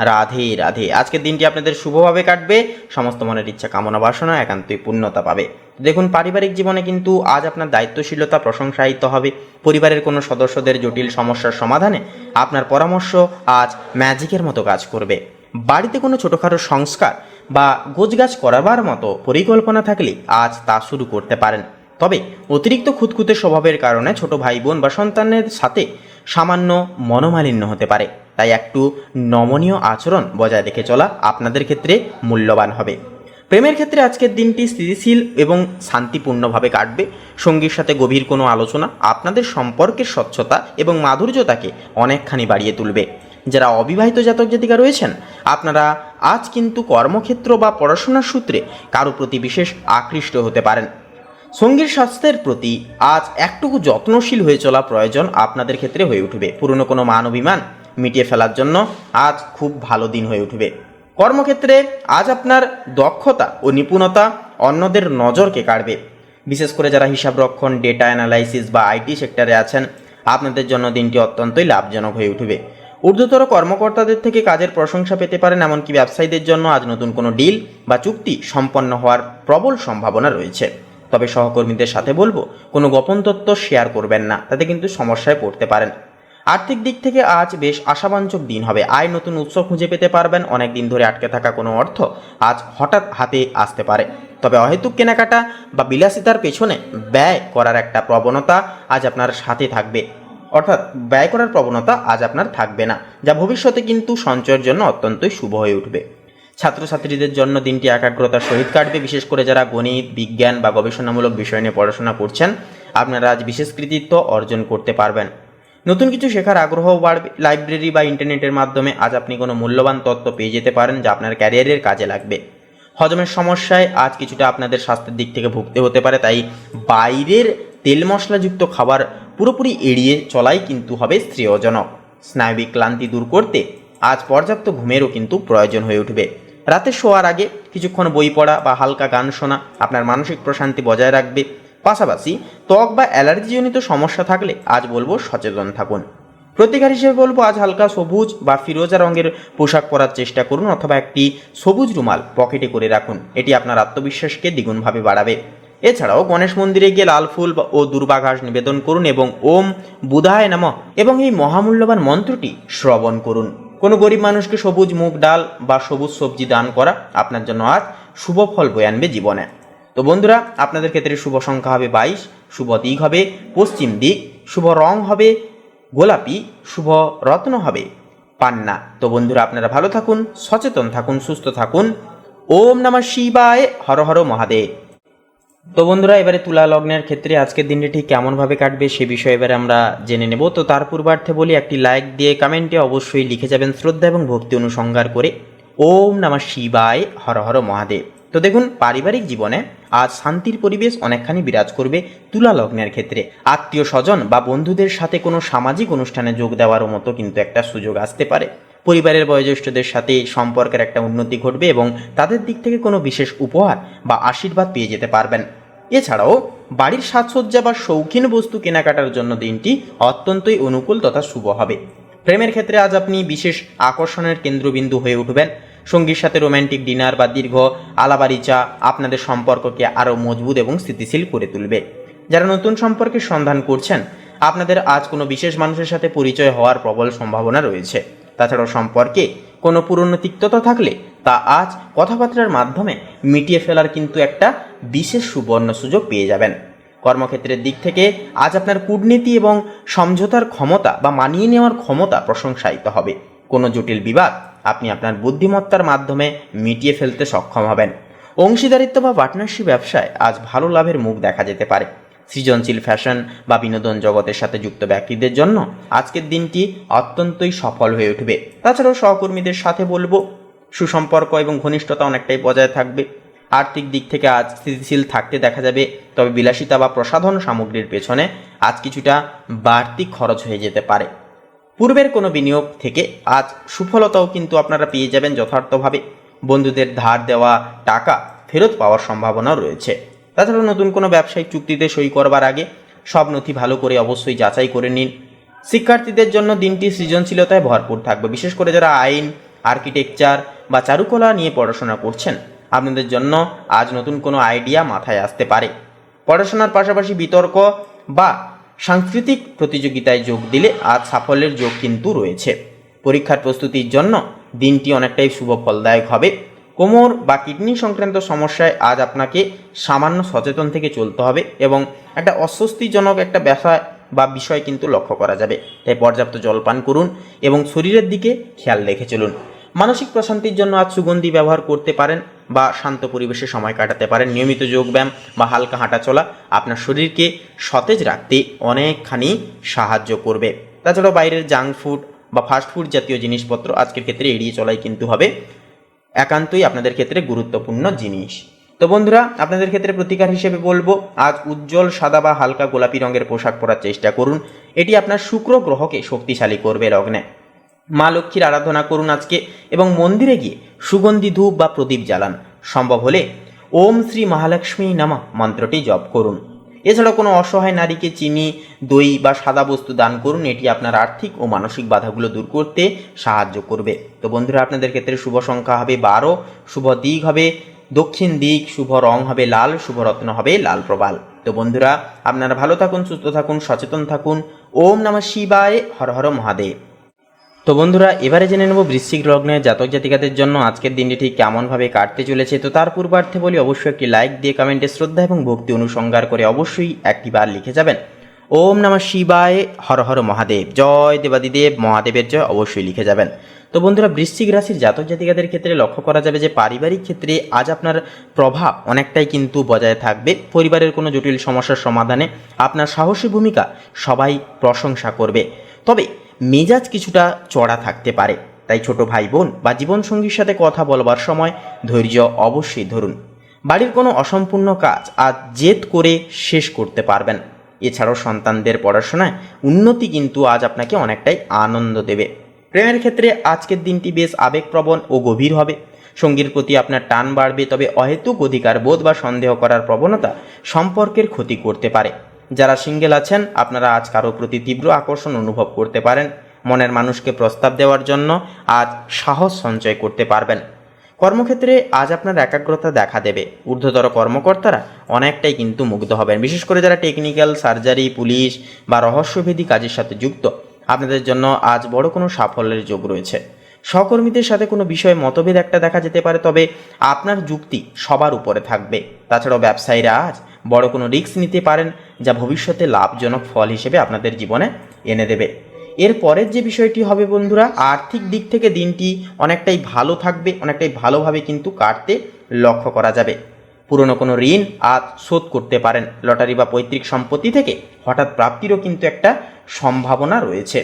রাধে রাধে। আজকের দিনটি আপনাদের শুভভাবে কাটবে, সমস্ত মনের ইচ্ছা কামনা বাসনা একান্তই পূর্ণতা পাবে। দেখুন, পারিবারিক জীবনে কিন্তু আজ আপনার দায়িত্বশীলতা প্রশংসায়িত হবে। পরিবারের কোনো সদস্যদের জটিল সমস্যার সমাধানে আপনার পরামর্শ আজ ম্যাজিকের মতো কাজ করবে। বাড়িতে কোনো ছোটোখাটো সংস্কার বা গোছগাছ করাবার মতো পরিকল্পনা থাকলে আজ তা শুরু করতে পারেন। তবে অতিরিক্ত খুঁতখুঁতে স্বভাবের কারণে ছোট ভাই বোন বা সন্তানের সাথে সামান্য মনোমালিন্য হতে পারে, তাই একটু নমনীয় আচরণ বজায় রেখে চলা আপনাদের ক্ষেত্রে মূল্যবান হবে। প্রেমের ক্ষেত্রে আজকের দিনটি স্থিতিশীল এবং শান্তিপূর্ণভাবে কাটবে। সঙ্গীর সাথে গভীর কোনো আলোচনা আপনাদের সম্পর্কের স্বচ্ছতা এবং মাধুর্যতাকে অনেকখানি বাড়িয়ে তুলবে। যারা অবিবাহিত জাতক জাতিকা রয়েছেন, আপনারা আজ কিন্তু কর্মক্ষেত্র বা পড়াশোনার সূত্রে কারো প্রতি বিশেষ আকৃষ্ট হতে পারেন। সঙ্গীর স্বাস্থ্যের প্রতি আজ একটুকু যত্নশীল হয়ে চলা প্রয়োজন আপনাদের ক্ষেত্রে হয়ে উঠবে। পুরনো কোনো মান অভিমান মিটিয়ে ফেলার জন্য আজ খুব ভালো দিন হয়ে উঠবে। কর্মক্ষেত্রে আজ আপনার দক্ষতা ও নিপুণতা অন্যদের নজরকে কাড়বে। বিশেষ করে যারা হিসাবরক্ষণ, ডেটা অ্যানালাইসিস বা আইটি সেক্টরে আছেন, আপনাদের জন্য দিনটি অত্যন্তই লাভজনক হয়ে উঠবে। ঊর্ধ্বতর কর্মকর্তাদের থেকে কাজের প্রশংসা পেতে পারেন। এমনকি ব্যবসায়ীদের জন্য আজ নতুন কোনো ডিল বা চুক্তি সম্পন্ন হওয়ার প্রবল সম্ভাবনা রয়েছে। তবে সহকর্মীদের সাথে বলবো, কোনো গোপন তথ্য শেয়ার করবেন না, তাতে কিন্তু সমস্যায় পড়তে পারেন। আর্থিক দিক থেকে আজ বেশ আশাবাঞ্চক দিন হবে। আয় নতুন উৎস খুঁজে পেতে পারবেন। অনেক দিন ধরে আটকে থাকা কোনো অর্থ আজ হঠাৎ হাতে আসতে পারে। তবে অহেতুক কেনাকাটা বা বিলাসিতার পেছনে ব্যয় করার একটা প্রবণতা আজ আপনার সাথে থাকবে, অর্থাৎ ব্যয় করার প্রবণতা আজ আপনার থাকবে না, যা ভবিষ্যতে কিন্তু সঞ্চয়ের জন্য অত্যন্তই শুভ হয়ে উঠবে। ছাত্রছাত্রীদের জন্য দিনটি একাগ্রতার সহিত কাটবে। বিশেষ করে যারা গণিত, বিজ্ঞান বা গবেষণামূলক বিষয় নিয়ে পড়াশোনা করছেন, আপনারা আজ বিশেষ কৃতিত্ব অর্জন করতে পারবেন। নতুন কিছু শেখার আগ্রহ বাড়বে। লাইব্রেরি বা ইন্টারনেটের মাধ্যমে আজ আপনি কোনো মূল্যবান তথ্য পেয়ে যেতে পারেন, যা আপনার ক্যারিয়ারের কাজে লাগবে। হজমের সমস্যায় আজ কিছুটা আপনাদের স্বাস্থ্যের দিক থেকে ভুগতে হতে পারে, তাই বাইরের তেল মশলাযুক্ত খাবার পুরোপুরি এড়িয়ে চলাই কিন্তু হবে শ্রেয়জনক। স্নায়বিক ক্লান্তি দূর করতে আজ পর্যাপ্ত ঘুমেরও কিন্তু প্রয়োজন হয়ে উঠবে। রাতে শোয়ার আগে কিছুক্ষণ বই পড়া বা হালকা গান শোনা আপনার মানসিক প্রশান্তি বজায় রাখবে। পাশাপাশি ত্বক বা অ্যালার্জিজনিত সমস্যা থাকলে আজ বলবো সচেতন থাকুন। প্রতিকার হিসেবে বলবো, আজ হালকা সবুজ বা ফিরোজা রঙের পোশাক পরার চেষ্টা করুন, অথবা একটি সবুজ রুমাল পকেটে করে রাখুন। এটি আপনার আত্মবিশ্বাসকে দ্বিগুণভাবে বাড়াবে। এছাড়াও গণেশ মন্দিরে গিয়ে লাল ফুল ও দুর্বা ঘাস নিবেদন করুন এবং ওম বুধায় নমঃ এবং এই মহামূল্যবান মন্ত্রটি শ্রবণ করুন। কোনো গরিব মানুষকে সবুজ মুগ ডাল বা সবুজ সবজি দান করা আপনার জন্য আজ শুভ ফল বয়ে আনবে জীবনে। তো বন্ধুরা, আপনাদের ক্ষেত্রে শুভ সংখ্যা হবে 22, শুভ দিক হবে পশ্চিম দিক, শুভ রং হবে গোলাপি, শুভ রত্ন হবে পান্না। তো বন্ধুরা, আপনারা ভালো থাকুন, সচেতন থাকুন, সুস্থ থাকুন। ওম নমঃ শিবায়, হর হর মহাদেব। তো বন্ধুরা, এবারে তুলা লগ্নের ক্ষেত্রে আজকের দিনটি ঠিক কেমনভাবে কাটবে সে বিষয়ে এবারে আমরা জেনে নেব। তো তার পূর্বার্থে বলি, একটি লাইক দিয়ে কমেন্টে অবশ্যই লিখে যাবেন শ্রদ্ধা এবং ভক্তি অনুসংহার করে ওম নমঃ শিবায়, হর হর মহাদেব। তো দেখুন, পারিবারিক জীবনে আজ শান্তির পরিবেশ অনেকখানি বিরাজ করবে তুলা লগ্নের ক্ষেত্রে। আত্মীয় স্বজন বা বন্ধুদের সাথে কোনো সামাজিক অনুষ্ঠানে যোগ দেওয়ার মতো কিন্তু একটা সুযোগ আসতে পারে। পরিবারের বয়োজ্যেষ্ঠদের সাথে সম্পর্কের একটা উন্নতি ঘটবে এবং তাদের দিক থেকে কোনো বিশেষ উপহার বা আশীর্বাদ পেয়ে যেতে পারবেন। এছাড়াও বাড়ির সাজসজ্জা বা শৌখিন বস্তু কেনাকাটার জন্য দিনটি অত্যন্তই অনুকূল তথা শুভ হবে। প্রেমের ক্ষেত্রে আজ আপনি বিশেষ আকর্ষণের কেন্দ্রবিন্দু হয়ে উঠবেন। সঙ্গীর সাথে রোম্যান্টিক ডিনার বা দীর্ঘ আলাপআলোচনা আপনাদের সম্পর্ককে আরও মজবুত এবং স্থিতিশীল করে তুলবে। যারা নতুন সম্পর্কের সন্ধান করছেন, আপনাদের আজ কোনো বিশেষ মানুষের সাথে পরিচয় হওয়ার প্রবল সম্ভাবনা রয়েছে। তাছাড়াও সম্পর্কে কোনো পুরনো তিক্ততা থাকলে তা আজ কথাবার্তার মাধ্যমে মিটিয়ে ফেলার কিন্তু একটা বিশেষ সুবর্ণ সুযোগ পেয়ে যাবেন। কর্মক্ষেত্রের দিক থেকে আজ আপনার কূটনীতি এবং সমঝোতার ক্ষমতা বা মানিয়ে নেওয়ার ক্ষমতা প্রশংসায়িত হবে। কোনো জটিল বিবাদ আপনি আপনার বুদ্ধিমত্তার মাধ্যমে মিটিয়ে ফেলতে সক্ষম হবেন। অংশীদারিত্ব বা পার্টনারশিপ ব্যবসায় আজ ভালো লাভের মুখ দেখা যেতে পারে। সৃজনশীল ফ্যাশন বা বিনোদন জগতের সাথে যুক্ত ব্যক্তিদের জন্য আজকের দিনটি অত্যন্তই সফল হয়ে উঠবে। তাছাড়াও সহকর্মীদের সাথে বলবো সুসম্পর্ক এবং ঘনিষ্ঠতা অনেকটাই বজায় থাকবে। আর্থিক দিক থেকে আজ স্থিতিশীল থাকতে দেখা যাবে, তবে বিলাসিতা বা প্রসাধন সামগ্রীর পেছনে আজ কিছুটা বাড়তি খরচ হয়ে যেতে পারে। পূর্বের কোনো বিনিয়োগ থেকে আজ সুফলতাও কিন্তু আপনারা পেয়ে যাবেন যথার্থভাবে। বন্ধুদের ধার দেওয়া টাকা ফেরত পাওয়ার সম্ভাবনাও রয়েছে। তাছাড়াও নতুন কোনো ব্যবসায়িক চুক্তিতে সই করবার আগে সব নথি ভালো করে অবশ্যই যাচাই করে নিন। শিক্ষার্থীদের জন্য দিনটি সৃজনশীলতায় ভরপুর থাকবে, বিশেষ করে যারা আইন, আর্কিটেকচার বা চারুকলা নিয়ে পড়াশোনা করছেন আপনাদের জন্য আজ নতুন কোনো আইডিয়া মাথায় আসতে পারে। পড়াশোনার পাশাপাশি বিতর্ক বা সাংস্কৃতিক প্রতিযোগিতায় যোগ দিলে আজ সাফল্যের যোগ কিন্তু রয়েছে। পরীক্ষার প্রস্তুতির জন্য দিনটি অনেকটাই শুভ ফলদায়ক হবে। কোমর বা কিডনি সংক্রান্ত সমস্যায় আজ আপনাকে সামান্য সচেতন থেকে চলতে হবে এবং একটা অস্বস্তিজনক একটা বিষয় কিন্তু লক্ষ্য করা যাবে। তাই পর্যাপ্ত জল পান করুন এবং শরীরের দিকে খেয়াল রেখে চলুন। মানসিক প্রশান্তির জন্য আজ সুগন্ধি ব্যবহার করতে পারেন বা শান্ত পরিবেশে সময় কাটাতে পারেন। নিয়মিত যোগব্যায়াম বা হালকা হাঁটাচলা আপনার শরীরকে সতেজ রাখতে অনেকখানি সাহায্য করবে। তাছাড়াও বাইরের জাঙ্ক ফুড বা ফাস্টফুড জাতীয় জিনিসপত্র আজকের ক্ষেত্রে এড়িয়ে চলাই কিন্তু হবে একান্তই আপনাদের ক্ষেত্রে গুরুত্বপূর্ণ জিনিস। তো বন্ধুরা, আপনাদের ক্ষেত্রে প্রতিকার হিসেবে বলবো আজ উজ্জ্বল সাদা বা হালকা গোলাপি রঙের পোশাক পরার চেষ্টা করুন। এটি আপনার শুক্র গ্রহকে শক্তিশালী করবে লগ্নে। মা লক্ষ্মীর আরাধনা করুন আজকে এবং মন্দিরে গিয়ে সুগন্ধি ধূপ বা প্রদীপ জ্বালান। সম্ভব হলে ওম শ্রী মহালক্ষ্মী নমঃ মন্ত্রটি জপ করুন। এছাড়াও কোনো অসহায় নারীকে চিনি, দই বা সাদা বস্তু দান করুন। এটি আপনার আর্থিক ও মানসিক বাধাগুলো দূর করতে সাহায্য করবে। তো বন্ধুরা, আপনাদের ক্ষেত্রে শুভ সংখ্যা হবে 12, শুভ দিক হবে দক্ষিণ দিক, শুভ রং হবে লাল, শুভ রত্ন হবে লাল প্রবাল। তো বন্ধুরা, আপনারা ভালো থাকুন, সুস্থ থাকুন, সচেতন থাকুন। ওম নমঃ শিবায়, হর হর মহাদেব। তো বন্ধুরা, এবারে জেনে নেব বৃশ্চিক লগ্নের জাতক জাতিকাদের জন্য আজকের দিনটি ঠিক কেমনভাবে কাটতে চলেছে। তো তার পূর্বার্থে বলি অবশ্যই একটি লাইক দিয়ে কমেন্টে শ্রদ্ধা এবং ভক্তি অনুসংগার করে অবশ্যই একটি বার লিখে যাবেন ওম নমঃ শিবায়, হর হর মহাদেব, জয় দেবাদিদেব মহাদেবের জয় অবশ্যই লিখে যাবেন। তো বন্ধুরা, বৃশ্চিক রাশির জাতক জাতিকাদের ক্ষেত্রে লক্ষ্য করা যাবে যে পারিবারিক ক্ষেত্রে আজ আপনার প্রভাব অনেকটাই কিন্তু বজায় থাকবে। পরিবারের কোনো জটিল সমস্যার সমাধানে আপনার সাহসী ভূমিকা সবাই প্রশংসা করবে, তবে মেজাজ কিছুটা চড়া থাকতে পারে। তাই ছোট ভাই বোন বা জীবনসঙ্গীর সাথে কথা বলবার সময় ধৈর্য অবশ্যই ধরুন। বাড়ির কোনো অসম্পূর্ণ কাজ আজ জেদ করে শেষ করতে পারবেন। এছাড়াও সন্তানদের পড়াশোনায় উন্নতি কিন্তু আজ আপনাকে অনেকটাই আনন্দ দেবে। প্রেমের ক্ষেত্রে আজকের দিনটি বেশ আবেগপ্রবণ ও গভীর হবে। সঙ্গীর প্রতি আপনার টান বাড়বে, তবে অহেতুক অধিকার বোধ বা সন্দেহ করার প্রবণতা সম্পর্কের ক্ষতি করতে পারে। যারা সিঙ্গেল আছেন আপনারা আজ কারো প্রতি তীব্র আকর্ষণ অনুভব করতে পারেন। মনের মানুষকে প্রস্তাব দেওয়ার জন্য আজ সাহস সঞ্চয় করতে পারবেন। কর্মক্ষেত্রে আজ আপনার একাগ্রতা দেখা দেবে। ঊর্ধ্বতর কর্মকর্তারা অনেকটাই কিন্তু মুগ্ধ হবেন, বিশেষ করে যারা টেকনিক্যাল, সার্জারি, পুলিশ বা রহস্যভেদী কাজের সাথে যুক্ত আপনাদের জন্য আজ বড় কোনো সাফল্যের যোগ রয়েছে। সহকর্মীদের সাথে কোনো বিষয়ে মতভেদ একটা দেখা যেতে পারে, তবে আপনার যুক্তি সবার উপরে থাকবে। তাছাড়াও ব্যবসায়ীরা আজ বড় কোনো রিস্ক নিতে পারেন, যা ভবিষ্যতে লাভজনক ফল হিসেবে আপনাদের জীবনে এনে দেবে। এর পরের যে বিষয়টি হবে বন্ধুরা, আর্থিক দিক থেকে দিনটি অনেকটাই ভালো থাকবে, অনেকটাই ভালোভাবে কিন্তু কাটতে লক্ষ্য করা যাবে। পুরনো কোনো ঋণ আজ শোধ করতে পারেন। লটারি বা পৈতৃক সম্পত্তি থেকে হঠাৎ প্রাপ্তিরও কিন্তু একটা সম্ভাবনা রয়েছে।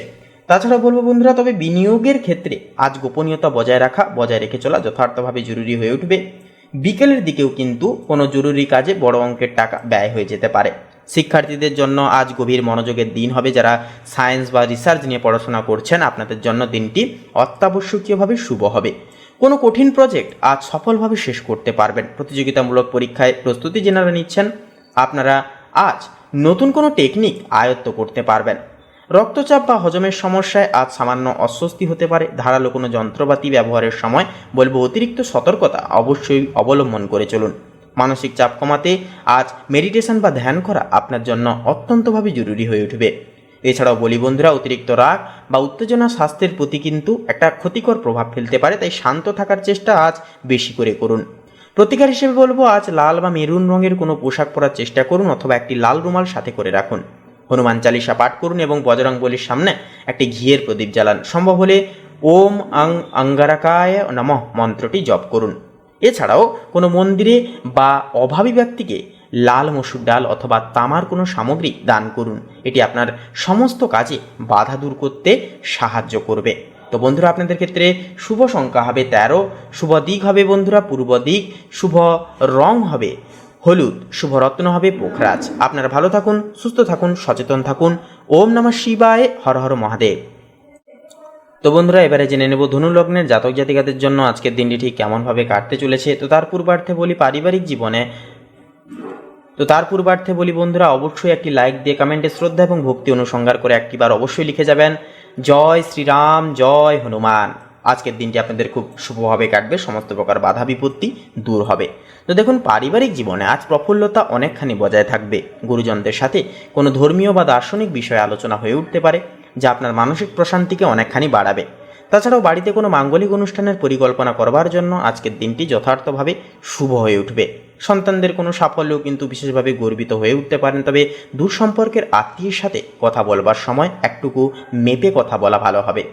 তাছাড়া বলবো বন্ধুরা, তবে বিনিয়োগের ক্ষেত্রে আজ গোপনীয়তা বজায় রেখে চলা যথার্থভাবে জরুরি হয়ে উঠবে। বিকেলের দিকেও কিন্তু কোনো জরুরি কাজে বড় অঙ্কের টাকা ব্যয় হয়ে যেতে পারে। শিক্ষার্থীদের জন্য আজ গভীর মনোযোগের দিন হবে। যারা সায়েন্স বা রিসার্চ নিয়ে পড়াশোনা করছেন আপনাদের জন্য দিনটি অত্যাবশ্যকীয়ভাবে শুভ হবে। কোনো কঠিন প্রজেক্ট আজ সফলভাবে শেষ করতে পারবেন। প্রতিযোগিতামূলক পরীক্ষায় প্রস্তুতি যারা নিচ্ছেন আপনারা আজ নতুন কোনো টেকনিক আয়ত্ত করতে পারবেন। রক্তচাপ বা হজমের সমস্যায় আজ সামান্য অস্বস্তি হতে পারে। ধারালো কোনো যন্ত্রপাতি ব্যবহারের সময় বলবো অতিরিক্ত সতর্কতা অবশ্যই অবলম্বন করে চলুন। মানসিক চাপ কমাতে আজ মেডিটেশন বা ধ্যান করা আপনার জন্য অত্যন্তভাবে জরুরি হয়ে উঠবে। এছাড়াও বলি বন্ধুরা, অতিরিক্ত রাগ বা উত্তেজনা স্বাস্থ্যের প্রতি কিন্তু একটা ক্ষতিকর প্রভাব ফেলতে পারে, তাই শান্ত থাকার চেষ্টা আজ বেশি করে করুন। প্রতিকার হিসেবে বলবো আজ লাল বা মেরুন রঙের কোনো পোশাক পরার চেষ্টা করুন, অথবা একটি লাল রুমাল সাথে করে রাখুন। হনুমান চালিসা পাঠ করুন এবং বজরংবলীর সামনে একটি ঘিয়ের প্রদীপ জ্বালান। সম্ভব হলে ওম অঙ্গারকায় নমঃ মন্ত্রটি জপ করুন। এছাড়াও কোনো মন্দিরে বা অভাবী ব্যক্তিকে লাল মসুর ডাল অথবা তামার কোনো সামগ্রী দান করুন। এটি আপনার সমস্ত কাজে বাধা দূর করতে সাহায্য করবে। তো বন্ধুরা, আপনাদের ক্ষেত্রে শুভ সংখ্যা হবে 13, শুভ দিক হবে বন্ধুরা পূর্ব দিক, শুভ রং হবে হলুদ, শুভ রত্ন হবে পোখরাজ। আপনারা ভালো থাকুন, সুস্থ থাকুন, সচেতন থাকুন। ওম নমঃ শিবায়, হর হর মহাদেব। তো বন্ধুরা, এবারে জেনে নেব ধনু লগ্নের জাতক জাতিকাদের জন্য আজকের দিনটি ঠিক কেমনভাবে কাটতে চলেছে। তো তার পূর্বার্থে বলি বন্ধুরা, অবশ্যই একটি লাইক দিয়ে কমেন্টে শ্রদ্ধা এবং ভক্তি অনুসংহার করে একটিবার অবশ্যই লিখে যাবেন জয় শ্রীরাম, জয় হনুমান। আজকের দিনটি আপনাদের খুব শুভভাবে কাটবে, সমস্ত প্রকার বাধা বিপত্তি দূর হবে। তো দেখুন, পারিবারিক জীবনে আজ প্রফুল্লতা অনেকখানি বজায় থাকবে। গুরুজনদের সাথে কোনো ধর্মীয় বা দার্শনিক বিষয়ে আলোচনা হয়ে উঠতে পারে, যা আপনার মানসিক প্রশান্তিকে অনেকখানি বাড়াবে। তাছাড়াও বাড়িতে কোনো মাঙ্গলিক অনুষ্ঠানের পরিকল্পনা করবার জন্য আজকের দিনটি যথার্থভাবে শুভ হয়ে উঠবে। সন্তানদের কোনো সাফল্যও কিন্তু বিশেষভাবে গর্বিত হয়ে উঠতে পারেন। তবে দূর সম্পর্কের আত্মীয়ের সাথে কথা বলবার সময় একটুকু মেপে কথা বলা ভালো হবে।